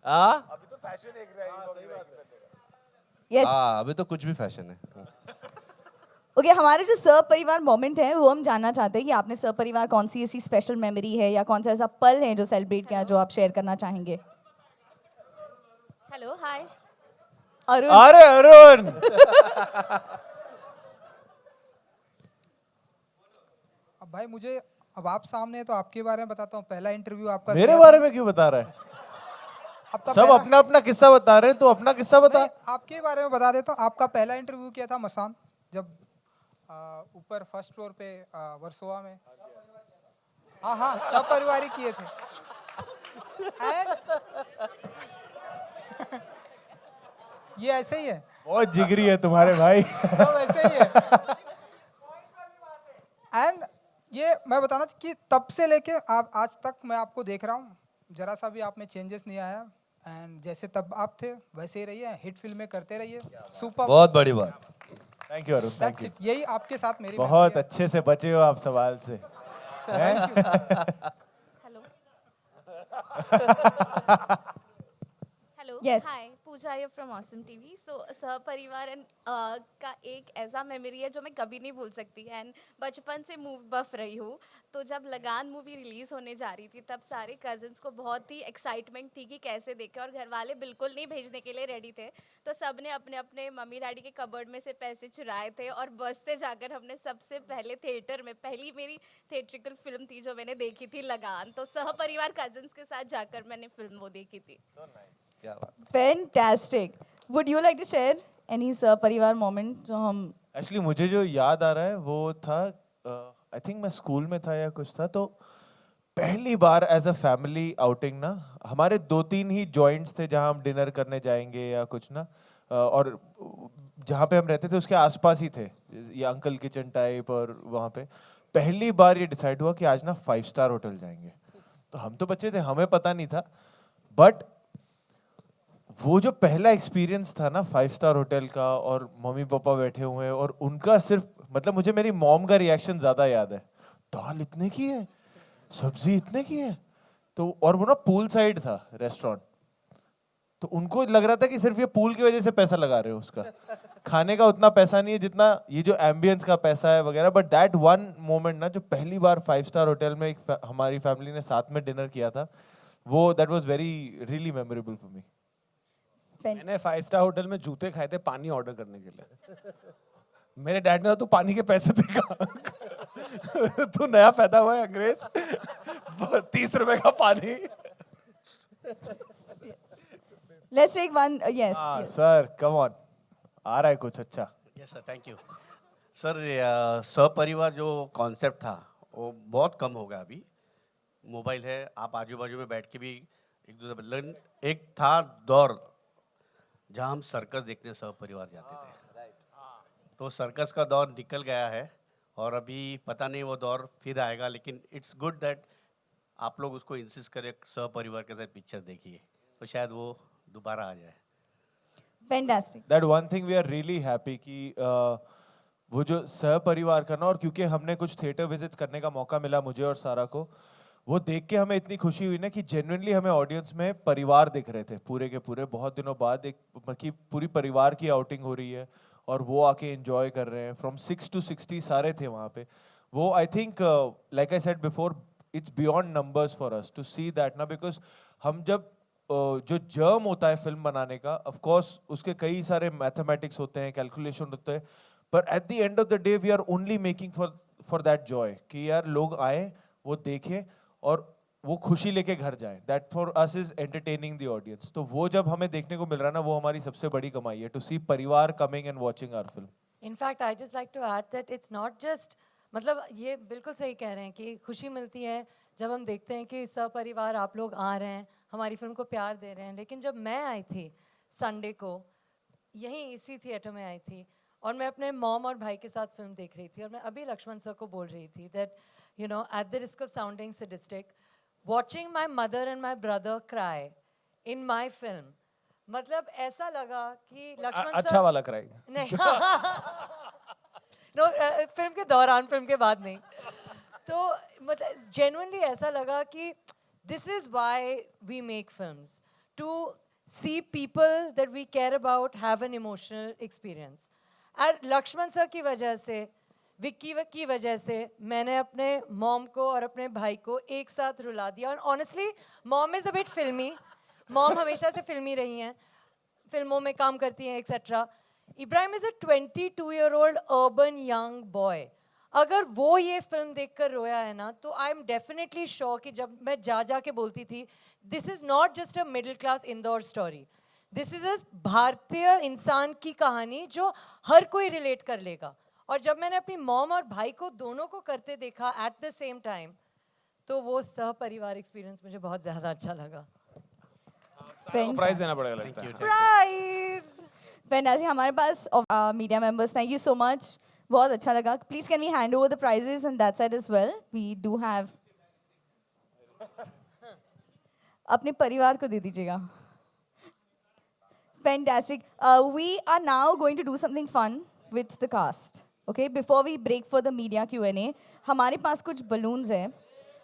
अभी तो फैशन एक रहा है। Yes. अभी तो कुछ भी फैशन है। ओके, हमारे जो सब परिवार मोमेंट है वो हम जानना चाहते हैं कि आपने सब परिवार कौन सी ऐसी स्पेशल मेमोरी है या कौन सा ऐसा पल है जो सेलिब्रेट किया, जो आप शेयर करना चाहेंगे। हेलो, हाय। अरुण। अरे अरुण, अब भाई मुझे, अब आप सामने हैं तो आपके बारे में बताता हूँ। पहला इंटरव्यू आपका मेरे किया बारे था। में क्यों बता रहा है? आपका सब पहला- अपना अपना किस्सा बता रहे हैं, तो अपना किस्सा बता। नहीं, आपके बारे में बता देता हूँ। आपका पहला इंटरव्यू किया था मसान, जब ऊपर फर्स्ट फ्लोर पे वर्सोवा में। हाँ, सब परिवार ही किए थे। ये ऐसे ही है, बहुत जिगरी है तुम्हारे भाई। सब ऐसे ही है। एंड ये मैं बताना कि तब से लेके आप आज तक मैं आपको देख रहा हूँ, जरा सा भी आप में चेंजेस नहीं आया। एंड जैसे तब आप थे वैसे ही रहिए, हिट फिल्में करते रहिए। सुपर, बहुत बड़ी बात। Thank you Arun, thank That's you. it. यही आपके साथ मेरी बहुत अच्छे से बचे हो आप सवाल से। Hello. Hello, Yes. Hi, Pooja here from awesome TV. So सहपरिवार का एक ऐसा मेमोरी है जो मैं कभी नहीं भूल सकती। एंड बचपन से मूवी बफ रही हूँ, तो जब लगान मूवी रिलीज होने जा रही थी तब सारे कजिन्स को बहुत ही एक्साइटमेंट थी कि कैसे देखें, और घर वाले बिल्कुल नहीं भेजने के लिए रेडी थे। तो सब ने अपने अपने मम्मी डैडी के कबर्ड में से पैसे चुराए थे और बस से जाकर हमने सबसे पहले थिएटर में, पहली मेरी थिएट्रिकल फिल्म थी जो मैंने देखी थी, लगान। तो सहपरिवार कजिन्स के साथ जाकर मैंने फिल्म वो देखी थी। क्या बात। Fantastic. Would you like to share any सब परिवार मोमेंट जो हम। एक्चुअली मुझे जो याद आ रहा है वो था, आई थिंक मैं स्कूल में था या कुछ था, तो पहली बार एज अ फैमिली आउटिंग ना, हमारे 2-3 ही जॉइंट्स थे जहां हम डिनर करने जाएंगे या कुछ ना, और जहाँ पे हम रहते थे उसके आसपास ही थे ये अंकल किचन टाइप। और वहाँ पे पहली बार ये डिसाइड हुआ कि आज ना 5 स्टार होटल जाएंगे। तो हम तो बच्चे थे, हमें पता नहीं था, बट वो जो पहला एक्सपीरियंस था ना 5 स्टार होटल का, और मम्मी पापा बैठे हुए हैं और उनका सिर्फ, मतलब मुझे मेरी मॉम का रिएक्शन ज्यादा याद है। दाल इतने की है, सब्जी इतने की है, तो और वो ना पूल साइड था रेस्टोरेंट, तो उनको लग रहा था कि सिर्फ ये पूल की वजह से पैसा लगा रहे हो, उसका खाने का उतना पैसा नहीं है जितना ये जो एम्बियंस का पैसा है वगैरह। बट दैट वन मोमेंट ना, जो पहली बार 5 स्टार होटल में हमारी फैमिली ने साथ में डिनर किया था, वो that was very really memorable for me. मैंने 5 स्टार होटल में जूते खाए थे पानी ऑर्डर करने के लिए। मेरे डैड ने कहा तू पानी के पैसे देगा। तू नया पैदा हुआ है अंग्रेज, 30 रुपए का पानी। Let's take one. Yes sir come on, आ रहा है कुछ अच्छा। Yes sir, thank you. Sir सपरिवार जो कॉन्सेप्ट था वो बहुत कम हो गया अभी। मोबाइल है, आप आजू बाजू में बैठ के भी एक दूसरे लेकिन एक था दौर जहाँ हम सर्कस देखने सपरिवार जाते थे, तो सर्कस का दौर निकल गया है और अभी पता नहीं वो दौर फिर आएगा, लेकिन इट्स गुड दैट आप लोग उसको इंसिस्ट करें सपरिवार के साथ पिक्चर देखिए, तो शायद वो दोबारा आ जाए। Fantastic. That one thing we are really happy कि वो जो सहपरिवार का ना, और क्योंकि हमने कुछ थिएटर विजिट्स करने का मौका मिला मुझे और सारा को, वो देख के हमें इतनी खुशी हुई ना कि जेन्युइनली हमें ऑडियंस में परिवार दिख रहे थे पूरे के पूरे। बहुत दिनों बाद एक कि पूरी परिवार की आउटिंग हो रही है और वो आके एंजॉय कर रहे हैं। फ्रॉम 6 to 60 सारे थे वहाँ पे। वो I think like I said before, it's beyond numbers for us to see that ना, बिकॉज हम जब जो जर्म होता है फिल्म बनाने का, ऑफ कोर्स उसके कई सारे मैथमेटिक्स होते हैं, कैलकुलेशन होते हैं, पर at the end of the day we are only making for that joy कि यार लोग आए, वो देखें और वो खुशी लेके घर जाएं। That for us is entertaining the audience. तो वो जब हमें देखने को मिल रहा है ना, वो हमारी सबसे बड़ी कमाई है, to see parivar coming and watching our film. In fact I just like to add that it's not just, मतलब ये बिल्कुल सही कह रहे हैं कि खुशी मिलती है जब हम देखते हैं कि सपरिवार आप लोग आ रहे हैं, हमारी फिल्म को प्यार दे रहे हैं। लेकिन जब मैं आई थी संडे को, यहीं इसी थिएटर में आई थी और मैं अपने मॉम और भाई के साथ फिल्म देख रही थी, और मैं अभी लक्ष्मण सर को बोल रही थी that you know at the risk of sounding sadistic, watching my mother and my brother cry in my film, मतलब ऐसा लगा कि लक्ष्मण सर अच्छा वाला क्राई नहीं नो फिल्म के दौरान, फिल्म के बाद नहीं। तो मतलब जेन्युइनली ऐसा लगा कि this is why we make films, to see people that we care about have an emotional experience. और लक्ष्मण सर की वजह से, विक्की की वजह से मैंने अपने मॉम को और अपने भाई को एक साथ रुला दिया। और honestly mom is a bit फिल्मी, मॉम हमेशा से फिल्मी रही हैं, फिल्मों में काम करती हैं etcetera. Ibrahim is a 22-year-old urban young boy. अगर वो ये फिल्म देखकर रोया है ना, तो आई एम डेफिनेटली श्योर कि जब मैं जा के बोलती थी this is not just a middle class Indore story, this is a भारतीय इंसान की कहानी जो हर कोई रिलेट कर लेगा। और जब मैंने अपनी मॉम और भाई को दोनों को करते देखा एट द सेम टाइम, तो वो सहपरिवार एक्सपीरियंस मुझे बहुत ज़्यादा अच्छा लगा। प्राइज देना पड़ेगा लगता है। Prize fantastic. हमारे पास media members, thank you so much, बहुत अच्छा लगा। Please can we hand over the prizes on that side as well, we do have. अपने परिवार को दे दीजिएगा। Fantastic. We are now going to do something fun with the cast. Okay, before we break for the media Q&A, हमारे पास कुछ balloons हैं।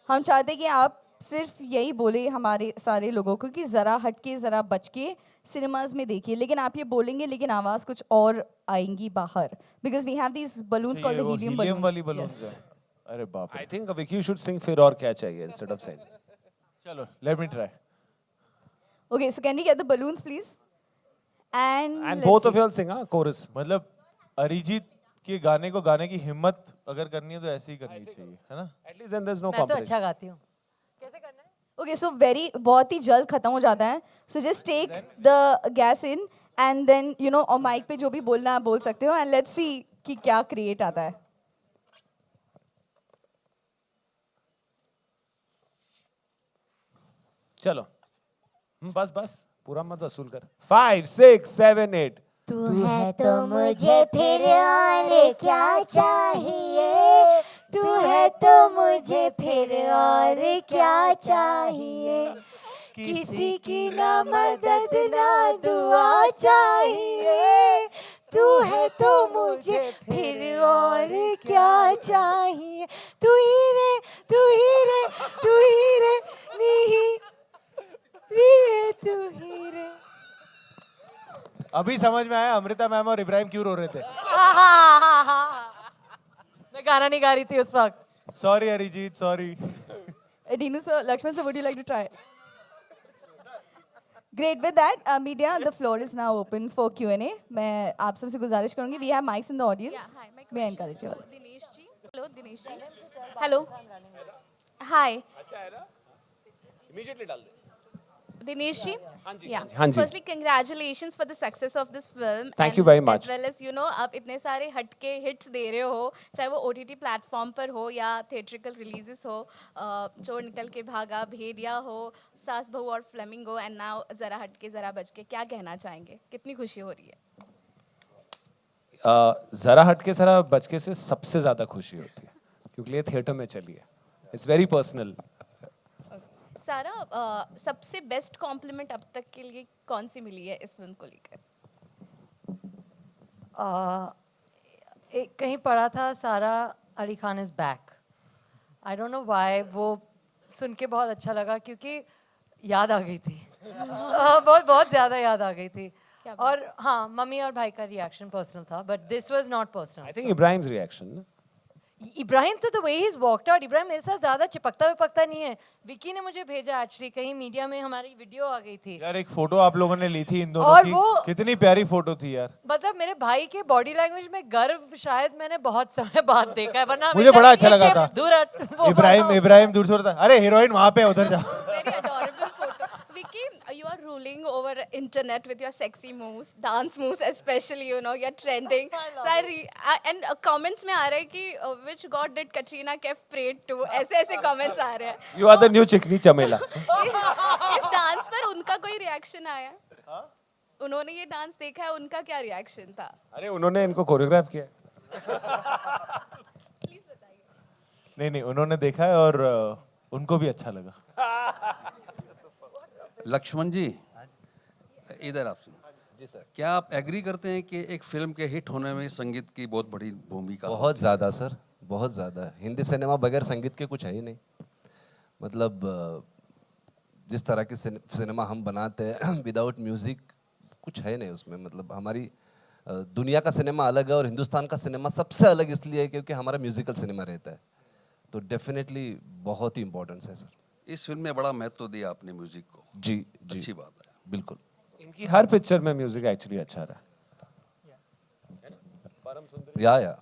हम चाहते हैं कि आप सिर्फ यही बोले हमारे सारे लोगों को कि ज़रा हटके, ज़रा बच के सिनेमाज में देखिए, लेकिन आप ये बोलेंगे लेकिन आवाज़ कुछ और आएंगी बाहर, because we have these balloons called the helium helium वाली बलून्स। बलून्स है। अरे बाप रे। I think Vicky should sing फिर और क्या चाहिए इंस्टेड ऑफ सेइंग। चलो let me try. Okay, so can we get the balloons please? And both of you will sing chorus. मतलब अरिजीत के गाने को गाने की हिम्मत अगर करनी है तो ऐसे ही करनी चाहिए, है ना? At least then there is no मैं तो कॉम्पिटिशन। अच्छा गाती हूँ। कैसे करना है? ओके, सो बहुत ही जल्द खत्म हो जाता है। So just take the gas in and then you know, और माइक पे जो भी बोलना है आप बोल सकते हो, एंड लेट्स सी कि क्या क्रिएट आता है। चलो बस बस पूरा मत वसूल कर। 5 6 7 8। तू है तो मुझे फिर और क्या चाहिए, तू है तो मुझे फिर और क्या चाहिए, किसी की ना मदद ना दुआ चाहिए, तू है तो मुझे फिर और क्या चाहिए, तू ही रे तू ही रे तू ही रे नी रे तू ही रे। अभी समझ में आया अमृता मैम और इब्राहिम क्यों रो रहे थे। मैं गाना नहीं गा रही थी उस वक्त। Sorry Arijit, sorry. Dinu sir, Lakshman sir, would you like to try? Great. With that, media, the floor is now open for Q&A. मैं आप सबसे गुजारिश करूंगी, we have mics in the audience. May I encourage you all? Dinesh ji, hello Dinesh ji, hello, hi. अच्छा है ना? Immediately डाल दे। Dinesh ji, yeah. हाँ जी। Firstly, congratulations for the success of this film. Thank you and very much. As well as आप इतने सारे हटके hits दे रहे हो, चाहे वो OTT प्लेटफॉर्म पर हो या थिएट्रिकल रिलीजेस हो, चोर निकल के भागा, भेड़िया हो, सास बहू और फ्लेमिंगो, एंड नाउ जरा हटके जरा बचके, क्या कहना चाहेंगे? कितनी खुशी हो रही है? जरा हटके जरा बचके से सबसे ज्यादा खुशी होती है क्योंकि ये थिएटर में चली है. It's very personal. सारा, सबसे बेस्ट कॉम्प्लीमेंट अब तक के लिए कौन सी मिली है इस फिल्म को लेकर? कहीं पढ़ा था सारा Ali Khan is back. I don't know why, वो सुन के बहुत अच्छा लगा क्योंकि याद आ गई थी. बहुत बहुत ज़्यादा याद आ गई थी. और हाँ, मम्मी और भाई का रिएक्शन पर्सनल था, but this was not personal. I think Ibrahim's reaction. Ibrahim तो the way he is walked out, Ibrahim मेरे साथ ज्यादा चिपकता विपकता नहीं है. विकी ने मुझे भेजा एक्चुअली, कहीं मीडिया में हमारी वीडियो आ गई थी. यार एक फोटो आप लोगों ने ली थी इन दोनों और की, वो- कितनी प्यारी फोटो थी यार. मतलब मेरे भाई के बॉडी लैंग्वेज में गर्व शायद मैंने बहुत समय बाद देखा है, वरना मुझे बड़ा अच्छा लगा था. दूर हट, वो इब्राहिम दूर से था, अरे हीरोइन वहां पे उधर जा. Very adorable photo. Vicky, you are ruling over internet with your sexy moves, dance moves especially, you know, you're trending. And comments में आ रहा है कि which god did Katrina Kaif pray to? ऐसे comments आ रहे हैं. यू आर द न्यू चिकनी चमेला. इस dance पर उनका कोई रिएक्शन आया? उन्होंने ये डांस देखा है, उनका क्या रिएक्शन था? अरे उन्होंने इनको कोरियोग्राफ किया. नहीं उन्होंने देखा है और उनको भी अच्छा लगा. लक्ष्मण जी, इधर आप सुन. जी सर. क्या आप एग्री करते हैं कि एक फिल्म के हिट होने में संगीत की बहुत बड़ी भूमिका? बहुत ज़्यादा सर, बहुत ज़्यादा. हिंदी सिनेमा बगैर संगीत के कुछ है ही नहीं. मतलब जिस तरह की सिनेमा हम बनाते हैं विदाउट म्यूज़िक कुछ है नहीं उसमें. मतलब हमारी दुनिया का सिनेमा अलग है और हिंदुस्तान का सिनेमा सबसे अलग इसलिए है क्योंकि हमारा म्यूजिकल सिनेमा रहता है. तो डेफिनेटली बहुत ही इम्पोर्टेंस है सर. इस फिल्म में बड़ा महत्व दिया आपने म्यूजिक को. जी जी, अच्छी बात है. बिल्कुल. इनकी हर पिक्चर में म्यूजिक एक्चुअली अच्छा रहा. या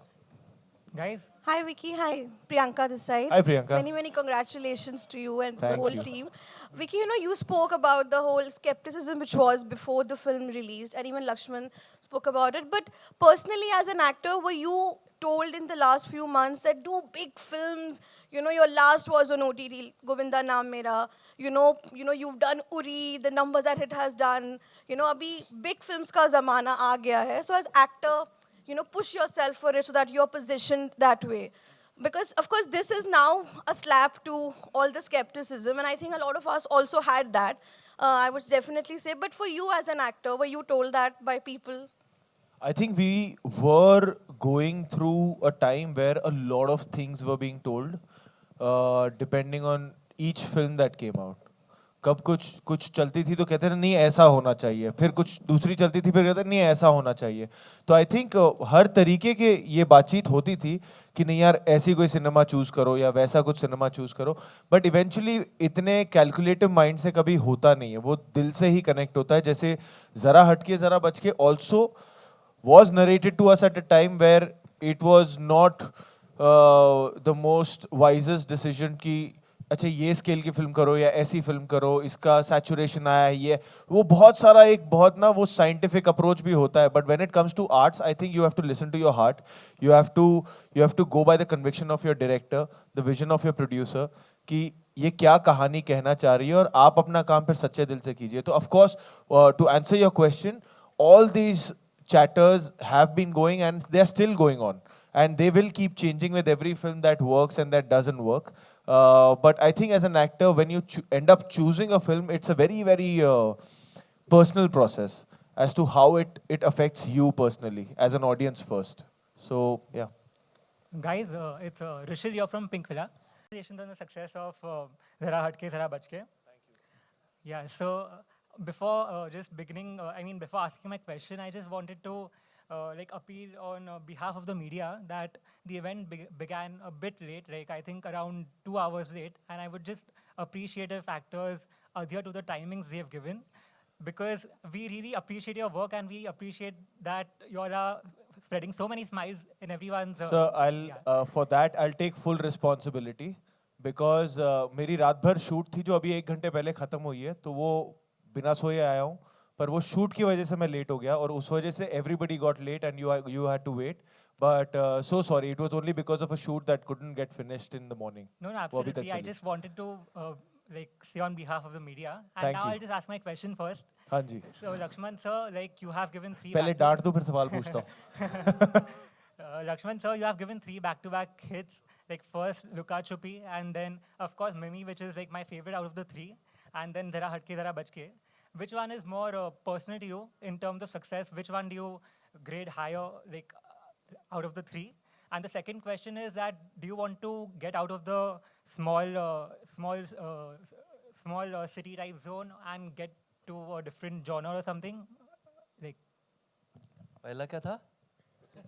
Guys. Hi Vicky, hi Priyanka this side. Hi Priyanka. Many congratulations to you and the Thank whole you. team. Vicky, you know, you spoke about the whole skepticism which was before the film released, and even Lakshman spoke about it. But personally, as an actor, were you told in the last few months that do big films? You know, your last was on OTT, Govinda Naam Mera. You know, you've done Uri, the numbers that it has done. You know, abhi big films ka zamana aa gaya hai. So as actor, you know, push yourself for it so that you're positioned that way. Because, of course, this is now a slap to all the skepticism, and I think a lot of us also had that, I would definitely say. But for you as an actor, were you told that by people? I think we were going through a time where a lot of things were being told, depending on each film that came out. कब कुछ चलती थी तो कहते थे नहीं ऐसा होना चाहिए, फिर कुछ दूसरी चलती थी फिर कहते नहीं ऐसा होना चाहिए. तो आई थिंक हर तरीके के ये बातचीत होती थी कि नहीं यार ऐसी कोई सिनेमा चूज करो या वैसा कुछ सिनेमा चूज करो. बट इवेंचुअली इतने कैलकुलेटिव माइंड से कभी होता नहीं है, वो दिल से ही कनेक्ट होता है. जैसे जरा हटके जरा बचके also was narrated to us at a time where it was not the most wisest decision कि अच्छा ये स्केल की फिल्म करो या ऐसी फिल्म करो, इसका सैचुरेशन आया है ये वो बहुत सारा एक बहुत ना वो साइंटिफिक अप्रोच भी होता है. But when it comes to arts I think you have to listen to your heart. You have to go by the conviction of your director, the vision of your producer कि ये क्या कहानी कहना चाह रही है और आप अपना काम फिर सच्चे दिल से कीजिए. तो of course to answer your question, all these chatters have been going and they're still going on, and they will keep changing with every film that works and that doesn't work. But I think as an actor, when you end up choosing a film, it's a very personal process as to how it affects you personally as an audience first. So yeah. Guys, it's Rishil here from Pink Villa. Congratulations on the success of Zara Hatke Zara Bachke. Thank you. Yeah, so before just beginning, before asking my question, I just wanted to appeal on behalf of the media that the event began a bit late, I think around 2 hours late, and I would just appreciate if actors adhere to the timings they have given, because we really appreciate your work and we appreciate that you all are spreading so many smiles in everyone's... So for that, I'll take full responsibility because मेरी रात भर shoot थी जो अभी 1 घंटे पहले खत्म हुई है, तो वो बिना सोए आया हूँ, पर वो शूट की वजह से मैं लेट हो गया और उस वजह से everybody got late and you had to wait. But so sorry, it was only because of a shoot that couldn't get finished in the morning. No, no, वो अभी तक absolutely. I चली. just wanted to like say on behalf of the media. And Thank now you. I'll just ask my question first. हाँ जी. So Lakshman sir, like you have given 3. पहले डांट दो फिर सवाल पूछता हूँ. Lakshman sir, you have given 3 back-to-back hits. Like first Luka Chupi, and then of course Mimi, which is like my favorite out of the 3, and then Zara Hatke Zara Bachke. Which one is more personal to you in terms of success? Which one do you grade higher, like out of the 3? And the second question is that do you want to get out of the small city type zone and get to a different genre or something? Like पहला क्या था?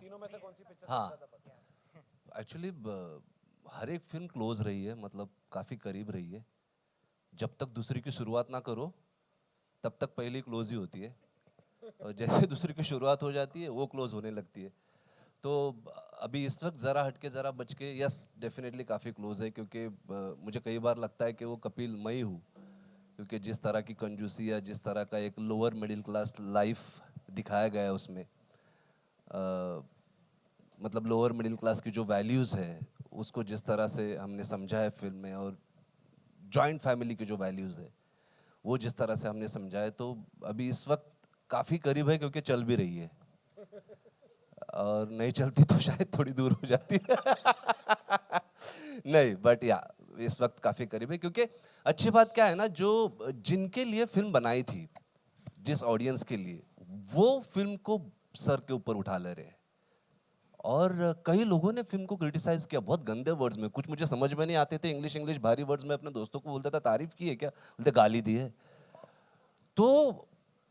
तीनों में से कौन सी picture हाँ, actually हर एक film close रही है, मतलब काफ़ी करीब रही है. जब तक दूसरी की शुरुआत ना करो तब तक पहली क्लोज ही होती है, और जैसे दूसरी की शुरुआत हो जाती है वो क्लोज होने लगती है. तो अभी इस वक्त ज़रा हटके ज़रा बच के यस डेफिनेटली काफ़ी क्लोज है, क्योंकि मुझे कई बार लगता है कि वो कपिल मैं ही हूँ, क्योंकि जिस तरह की कंजूसी या जिस तरह का एक लोअर मिडिल क्लास लाइफ दिखाया गया है उसमें, मतलब लोअर मिडिल क्लास की जो वैल्यूज़ है उसको जिस तरह से हमने समझा है फिल्म में, और जॉइंट फैमिली की जो वैल्यूज़ है वो जिस तरह से हमने समझा है, तो अभी इस वक्त काफ़ी करीब है, क्योंकि चल भी रही है, और नहीं चलती तो शायद थोड़ी दूर हो जाती है. नहीं, बट या इस वक्त काफ़ी करीब है, क्योंकि अच्छी बात क्या है ना, जो जिनके लिए फिल्म बनाई थी, जिस ऑडियंस के लिए, वो फिल्म को सर के ऊपर उठा ले रहे हैं. और कई लोगों ने फिल्म को क्रिटिसाइज किया बहुत गंदे वर्ड्स में, कुछ मुझे समझ में नहीं आते थे, इंग्लिश भारी वर्ड्स में अपने दोस्तों को बोलता था तारीफ की है क्या, बोलते गाली दी है. तो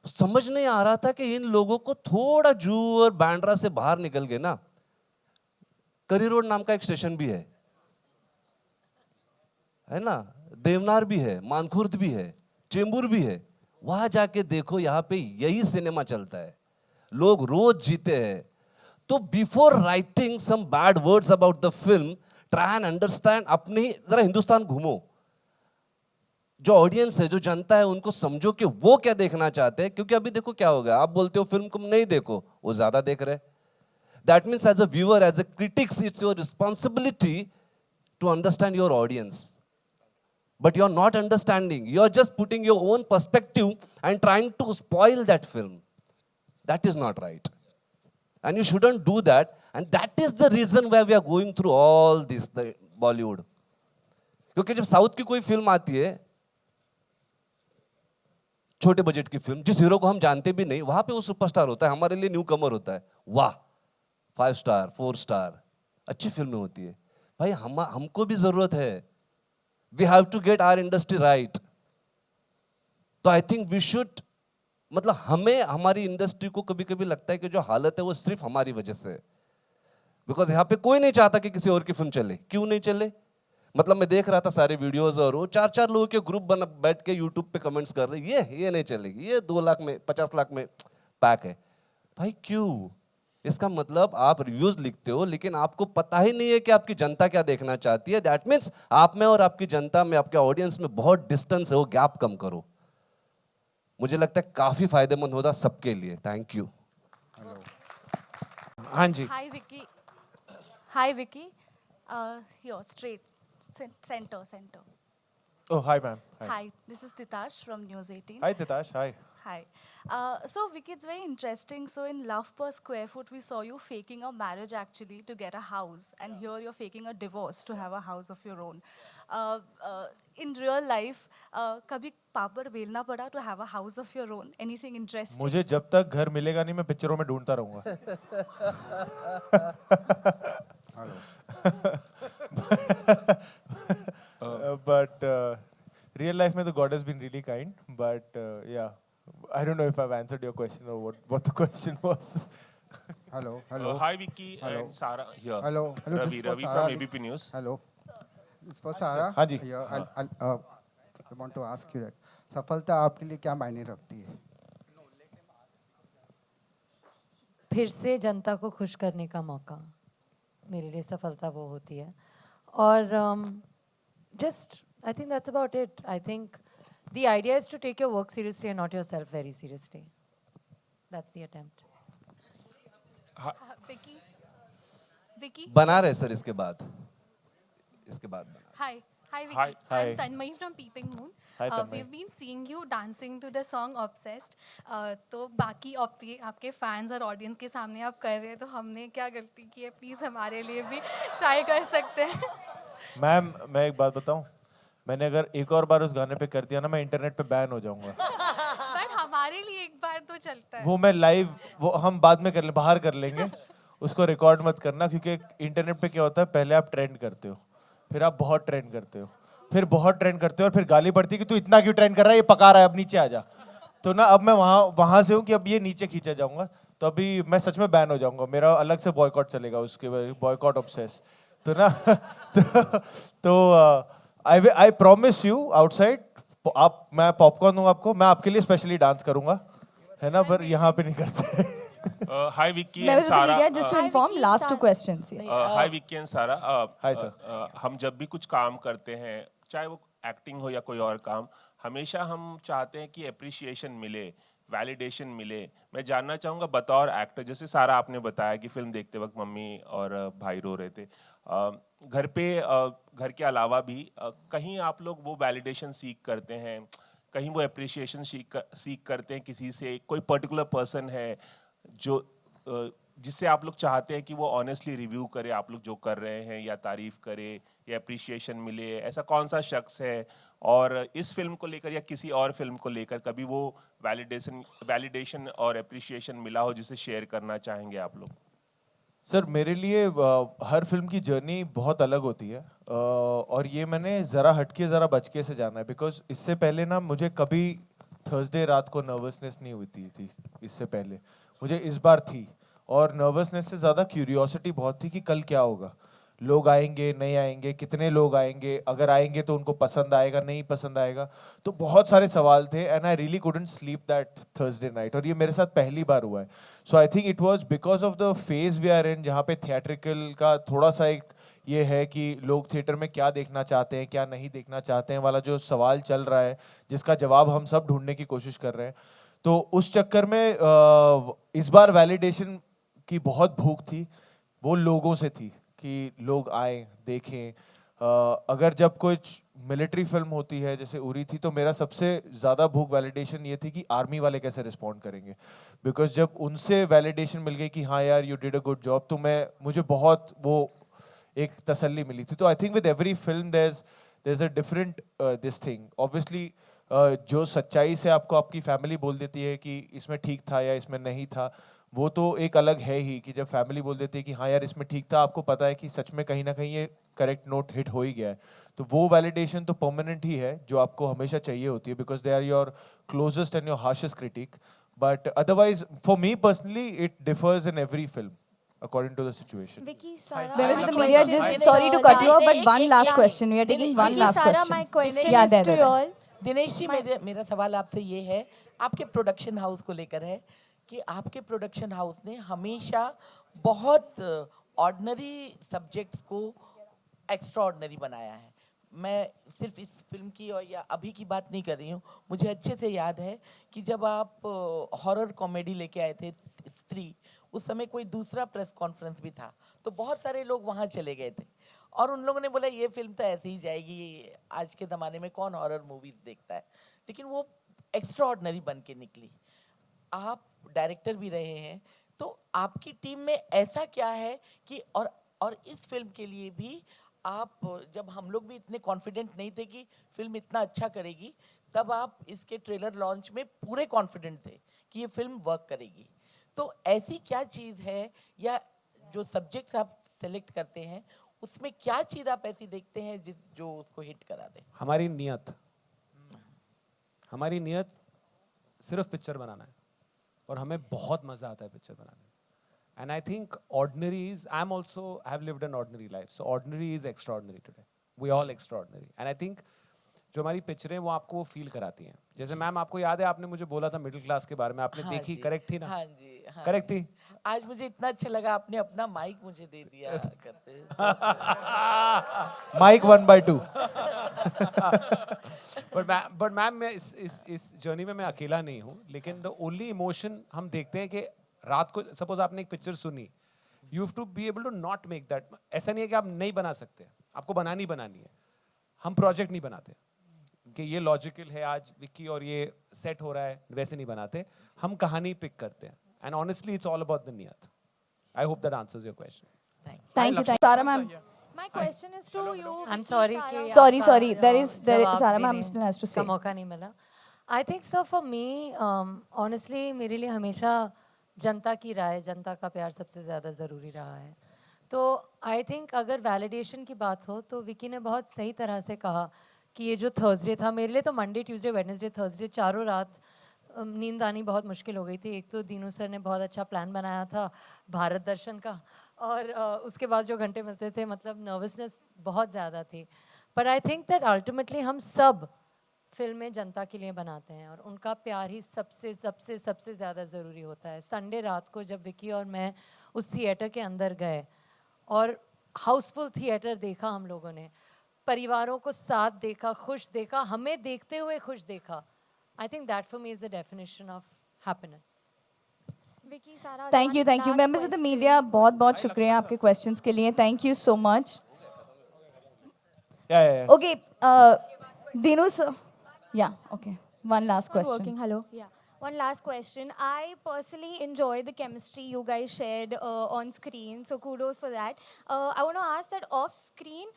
समझ नहीं आ रहा था कि इन लोगों को थोड़ा जू और बांद्रा से बाहर निकल के ना, करी रोड नाम का एक स्टेशन भी है ना, देवनार भी है, मानखुर्द भी है, चेंबूर भी है, वहां जाके देखो, यहाँ पे यही सिनेमा चलता है, लोग रोज जीते हैं. तो before writing some bad words about the film, try and understand. अपने जरा हिंदुस्तान घूमो, जो ऑडियंस है, जो जनता है, उनको समझो कि वो क्या देखना चाहते हैं. क्योंकि अभी देखो क्या होगा, आप बोलते हो फिल्म को नहीं देखो, वो ज्यादा देख रहे. That means as a viewer, as a critics, it's your responsibility to understand your audience. But you're not understanding. You're just putting your own perspective and trying to spoil that film. That is not right. And you shouldn't do that. And that is the reason why we are going through all this, the Bollywood. क्योंकि जब south की कोई film आती है, छोटे budget की film, जिस hero को हम जानते भी नहीं, वहां पे वो सुपरस्टार होता है, हमारे लिए न्यू कमर होता है. वाह, 5 स्टार 4 स्टार अच्छी फिल्में होती है. भाई हमको भी जरूरत है. We have to get our industry right. तो I think we should, मतलब हमें हमारी इंडस्ट्री को कभी कभी लगता है कि जो हालत है वो सिर्फ हमारी वजह से है. बिकॉज यहाँ पे कोई नहीं चाहता कि किसी और की फिल्म चले. क्यों नहीं चले? मतलब मैं देख रहा था सारे वीडियोस, और वो 4-4 लोगों के ग्रुप बना बैठ के यूट्यूब पे कमेंट्स कर रहे, ये नहीं चलेगी, ये 2 लाख में 50 लाख में पैक है. भाई क्यों? इसका मतलब आप रिव्यूज लिखते हो, लेकिन आपको पता ही नहीं है कि आपकी जनता क्या देखना चाहती है. दैट मीन्स आप में और आपकी जनता में, आपके ऑडियंस में बहुत डिस्टेंस है, वो गैप कम करो. मुझे लगता है काफी फायदेमंद होता सबके लिए. Thank you. हाँ जी. Hi Vicky. Hi Vicky. Here, straight, center. Oh, hi ma'am. Hi, this is Titash from News 18. Hi Titash, hi. Hi. So Vicky, it's very interesting. So in Love Per Square Foot, we saw you faking a marriage actually to get a house, and here you're faking a divorce to have a house of your own. In real life, कभी पापड़ बेलना पड़ा to have a house of your own? Anything interesting? मुझे जब तक घर मिलेगा नहीं, मैं पिक्चरों में ढूंढता रहूंगा. But real life में तो God has been really kind. But yeah, I don't know if I've answered your question or what the question was. Hello. Hi Vicky Hello. and Sarah here. Hello. Ravi from ABP News. Hello. This for Sarah. हाँ जी. Here, I want to ask you that. सफलता आपके लिए क्या मायने रखती है? फिर से जनता को खुश करने का मौका, मेरे लिए सफलता वो होती है. और just I think that's about it. I think The idea is to take your work seriously and not yourself very seriously. That's the attempt. Vicky, Vicky. बना रहे सर इसके बाद बना। Hi, Vicky. Hi. Hi. I'm Tanmay from Peeping Moon. Hi, Tanmay. We've been seeing you dancing to the song Obsessed. तो बाकी आपके fans और audience के सामने आप कर रहे हैं, तो हमने क्या गलती की है? प्लीज हमारे लिए भी ट्राई कर सकते हैं। मैम मैं एक बात बताऊं, मैंने अगर एक और बार उस गाने पे कर दिया ना, मैं इंटरनेट पे बैन हो जाऊंगा। बट हमारे लिए एक बार तो चलता है। वो मैं लाइव, वो हम बाद में कर ले, बाहर कर लेंगे, उसको रिकॉर्ड मत करना, क्योंकि इंटरनेट पे क्या होता है, पहले आप ट्रेंड करते हो, फिर आप बहुत ट्रेंड करते हो, फिर बहुत ट्रेंड करते हो, और फिर गाली पड़ती है कि तू इतना क्यों ट्रेंड कर रहा है, ये पका रहा है, अब नीचे आ जा। तो ना अब मैं वहां से हूँ कि अब ये नीचे खींचा जाऊंगा, तो अभी मैं सच में बैन हो जाऊंगा, मेरा अलग से बॉयकॉट चलेगा, उसके बॉयकॉट ऑब्सेस। तो ना तो आई प्रॉमिस यू आउटसाइड, आप, मैं पॉपकॉर्न दूंगा आपको, मैं आपके लिए स्पेशली डांस करूंगा, है ना, पर यहाँ पे नहीं करते। Hi Vicky Members and of the Sara. media, just to inform, last two questions. Hi Vicky and Sara. Hi sir. हम जब भी कुछ काम करते हैं, चाहे वो एक्टिंग हो या कोई और काम, हमेशा हम चाहते हैं कि अप्रिसिएशन मिले, वैलिडेशन मिले। मैं जानना चाहूँगा बतौर एक्टर, जैसे सारा आपने बताया कि फिल्म देखते वक्त मम्मी और भाई रो रहे थे, घर पे घर के अलावा भी कहीं आप लोग वो वैलिडेशन सीख करते हैं, कहीं वो अप्रिसिएशन सीख करते हैं किसी से, कोई पर्टिकुलर पर्सन है जो जिससे आप लोग चाहते हैं कि वो ऑनेस्टली रिव्यू करे आप लोग जो कर रहे हैं, या तारीफ करे या अप्रिसिएशन मिले, ऐसा कौन सा शख्स है? और इस फिल्म को लेकर या किसी और फिल्म को लेकर कभी वो वैलिडेशन और अप्रिसिएशन मिला हो जिसे शेयर करना चाहेंगे आप लोग? सर मेरे लिए हर फिल्म की जर्नी बहुत अलग होती है, और ये मैंने ज़रा हटके ज़रा बचके से जाना है, बिकॉज इससे पहले ना मुझे कभी थर्सडे रात को नर्वसनेस नहीं होती थी, इससे पहले मुझे इस बार थी, और नर्वसनेस से ज़्यादा क्यूरियोसिटी बहुत थी कि कल क्या होगा, लोग आएंगे नहीं आएंगे, कितने लोग आएंगे, अगर आएंगे तो उनको पसंद आएगा नहीं पसंद आएगा, तो बहुत सारे सवाल थे, and I really couldn't sleep that Thursday night, और ये मेरे साथ पहली बार हुआ है। So I think it was because of the phase we are in, जहाँ पे थिएट्रिकल का थोड़ा सा एक ये है कि लोग थिएटर में क्या देखना चाहते हैं क्या नहीं देखना चाहते हैं वाला जो सवाल चल रहा है, जिसका जवाब हम सब ढूंढने की कोशिश कर रहे हैं। तो उस चक्कर में इस बार वैलिडेशन की बहुत भूख थी, वो लोगों से थी कि लोग आए देखें। अगर जब कुछ मिलिट्री फिल्म होती है जैसे उरी थी, तो मेरा सबसे ज़्यादा भूख वैलिडेशन ये थी कि आर्मी वाले कैसे रिस्पॉन्ड करेंगे, बिकॉज जब उनसे वैलिडेशन मिल गई कि हाँ यार you did a good job, तो मुझे बहुत वो एक तसल्ली मिली थी। तो I think with every film there is a different this thing. Obviously जो सच्चाई से आपको आपकी फैमिली बोल देती है कि इसमें ठीक था या इसमें नहीं था, वो तो एक अलग है ही, कि जब फैमिली बोल देती है कि हाँ यार इसमें ठीक था, आपको पता है कि सच में कहीं ना कहीं ये करेक्ट नोट हिट हो ही गया है, तो वो वैलिडेशन तो परमानेंट ही है जो आपको हमेशा चाहिए होती है, because they are your closest and your harshest critic. But otherwise for me personally it differs in every film according to the situation. Vicky, Sara, Members of the media, just sorry to cut you off, but one last question. We are taking one last question. My question Yeah, is there, to there. you all. Dinesh ji, मेरा सवाल आपसे ये है, आपके production house को लेकर है कि आपके प्रोडक्शन हाउस ने हमेशा बहुत ऑर्डिनरी सब्जेक्ट्स को एक्स्ट्रा ऑर्डिनरी बनाया है। मैं सिर्फ इस फिल्म की और या अभी की बात नहीं कर रही हूँ, मुझे अच्छे से याद है कि जब आप हॉरर कॉमेडी लेके आए थे स्त्री, उस समय कोई दूसरा प्रेस कॉन्फ्रेंस भी था, तो बहुत सारे लोग वहाँ चले गए थे और उन लोगों ने बोला ये फिल्म तो ऐसे ही जाएगी, आज के ज़माने में कौन हॉरर मूवीज देखता है, लेकिन वो एक्स्ट्रा ऑर्डिनरी बन के निकली। आप डायरेक्टर भी रहे हैं, तो आपकी टीम में ऐसा क्या है कि और इस फिल्म के लिए भी आप, जब हम लोग भी इतने कॉन्फिडेंट नहीं थे कि फिल्म इतना अच्छा करेगी, तब आप इसके ट्रेलर लॉन्च में पूरे कॉन्फिडेंट थे कि ये फिल्म वर्क करेगी। तो ऐसी क्या चीज़ है या जो सब्जेक्ट्स आप सेलेक्ट करते हैं उसमें क्या चीज़ आप ऐसी देखते हैं जो उसको हिट करा दे? हमारी नियत सिर्फ पिक्चर बनाना है, और हमें बहुत मज़ा आता है पिक्चर बनाने में। And I think ordinary is, I have lived an ordinary life. So ordinary is extraordinary today. We all extraordinary. And I think जो हमारी पिक्चरें वो आपको वो फील कराती हैं. जैसे मैम आपको याद है आपने मुझे बोला था मिडिल क्लास के बारे में, आपने देखी, करेक्ट थी ना? हाँ जी, हाँ करेक्ट थी. आज मुझे इतना अच्छा लगा आपने अपना माइक मुझे दे दिया करते. माइक 1/2. बट मैम मैं इस जर्नी में मैं अकेला नहीं हूँ, लेकिन द ओनली इमोशन हम देखते हैं कि रात को सपोज आपने एक पिक्चर सुनी, you have to be able to not make that. ऐसा नहीं है कि आप नहीं बना सकते, आपको बनानी है. हम प्रोजेक्ट नहीं बनाते कि ये लॉजिकल है आज विक्की और ये सेट हो रहा है, वैसे नहीं बनाते. हम कहानी पिक करते हैं. And honestly it's all about the niyat. I hope that answers your question. Thank you, Sara ma'am. My question is to you. I'm sorry कि Sorry. आपका, There is जवाब Sara ma'am देने still has to का say. मौका नहीं मिला. I think so for me, honestly मेरे लिए हमेशा जनता की राय, जनता का प्यार सबसे ज़्यादा ज़रूरी रहा है. तो आई थिंक अगर वैलिडेशन की बात हो तो विकी ने बहुत सही तरह से कहा कि ये जो थर्सडे था, मेरे लिए तो मंडे, ट्यूसडे, वेडनेसडे, थर्सडे चारों रात नींद आनी बहुत मुश्किल हो गई थी. एक तो दीनू सर ने बहुत अच्छा प्लान बनाया था भारत दर्शन का, और उसके बाद जो घंटे मिलते थे, मतलब नर्वसनेस बहुत ज़्यादा थी. पर आई थिंक दैट अल्टीमेटली हम सब फिल्में जनता के लिए बनाते हैं और उनका प्यार ही सबसे सबसे सबसे ज़्यादा ज़रूरी होता है. संडे रात को जब विकी और मैं उस थिएटर के अंदर गए और हाउसफुल थिएटर देखा, हम लोगों ने परिवारों को साथ देखा, खुश देखा, हमें देखते हुए खुश देखा. I think that for me is the definition of happiness. Thank you. Members of the media, बहुत शुक्रिया आपके questions के लिए. Thank you so much. Yeah. Okay, Dinu sir. Yeah, okay. One last question. Working. Hello. Yeah. One last question. I personally enjoy the chemistry you guys shared on screen, so kudos for that. I want to ask that off screen,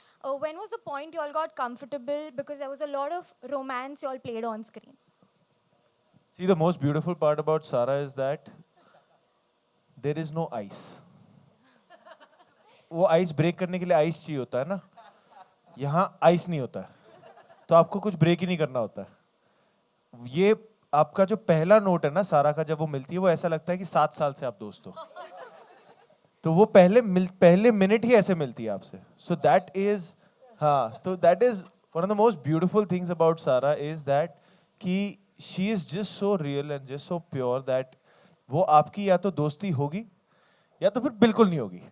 when was the point you all got comfortable? Because there was a lot of romance you all played on screen. See, the most beautiful part about Sara is that there is no ice. वो ice break करने के लिए ice चाहिए होता है ना, यहाँ ice नहीं होता है, तो आपको कुछ ब्रेक ही नहीं करना होता है. ये आपका जो पहला नोट है ना सारा का, जब वो मिलती है वो ऐसा लगता है कि 7 साल से आप दोस्त हो. तो वो पहले मिनट ही ऐसे मिलती है आपसे. सो दैट इज, हाँ, तो that is one of the most beautiful things about सारा इज दैट कि she is just so real and just so pure that वो आपकी या तो दोस्ती होगी या तो फिर बिल्कुल नहीं होगी.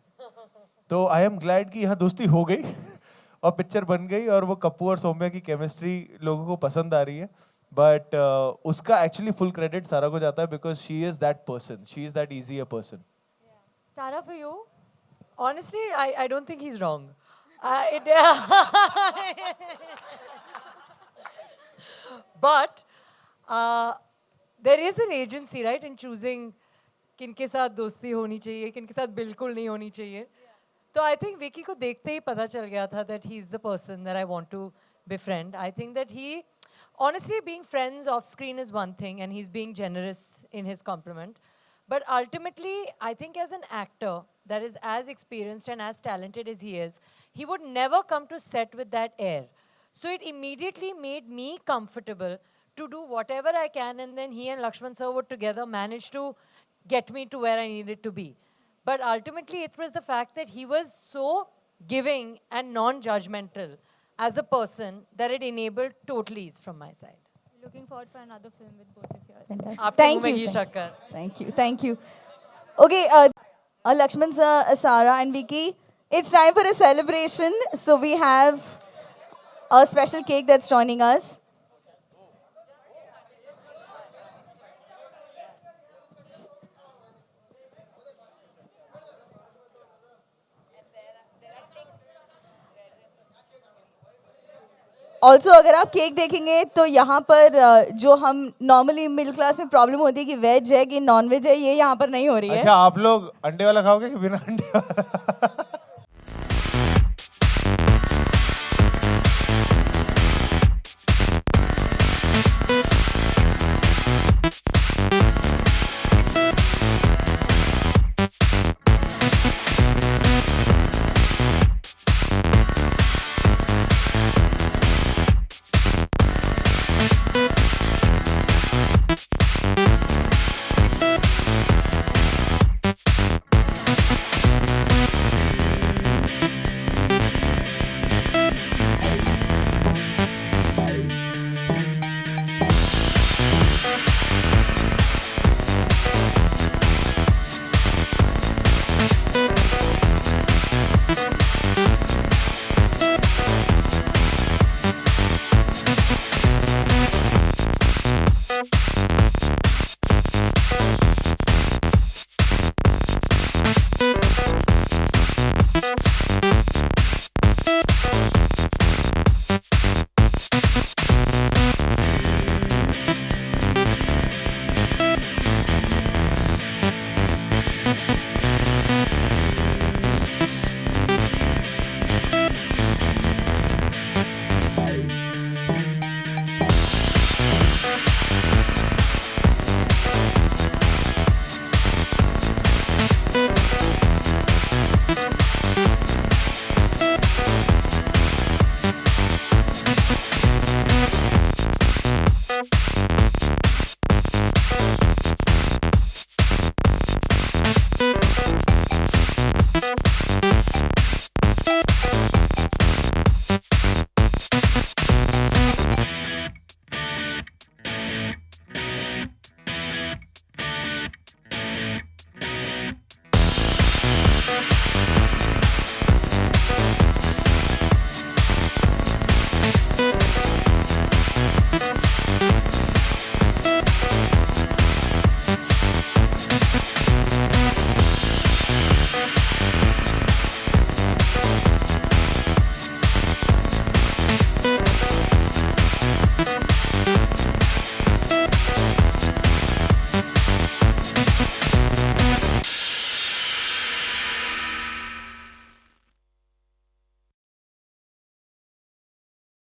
तो आई एम ग्लैड कि यहाँ दोस्ती हो गई और पिक्चर बन गई और वो कप्पू और सौम्या की केमिस्ट्री लोगों को पसंद आ रही है. बट उसका एक्चुअली फुल क्रेडिट सारा को जाता है because she is that person, she is that easy a person. Sara, for you? Honestly, I don't think he's wrong. But there is an agency, right, in choosing किनके साथ दोस्ती होनी चाहिए, किनके साथ बिल्कुल नहीं होनी चाहिए. तो I think विकी को देखते ही पता चल गया था that he is the person that I want to befriend. I think that he, honestly, being friends off screen is one thing and he's being generous in his compliment. But ultimately, I think as an actor that is as experienced and as talented as he is, he would never come to set with that air. So it immediately made me comfortable to do whatever I can, and then he and Lakshman sir would together manage to get me to where I needed to be. But ultimately, it was the fact that he was so giving and non-judgmental as a person that it enabled total ease from my side. Looking forward for another film with both of you. Fantastic. Thank you. Okay, Lakshman sir, Sara and Vicky, it's time for a celebration. So we have a special cake that's joining us. Also अगर आप cake देखेंगे तो यहाँ पर जो हम normally middle class में problem होती है कि वेज है कि नॉन वेज है, ये यहाँ पर नहीं हो रही है. अच्छा, आप लोग अंडे वाला खाओगे कि बिना अंडे वाला?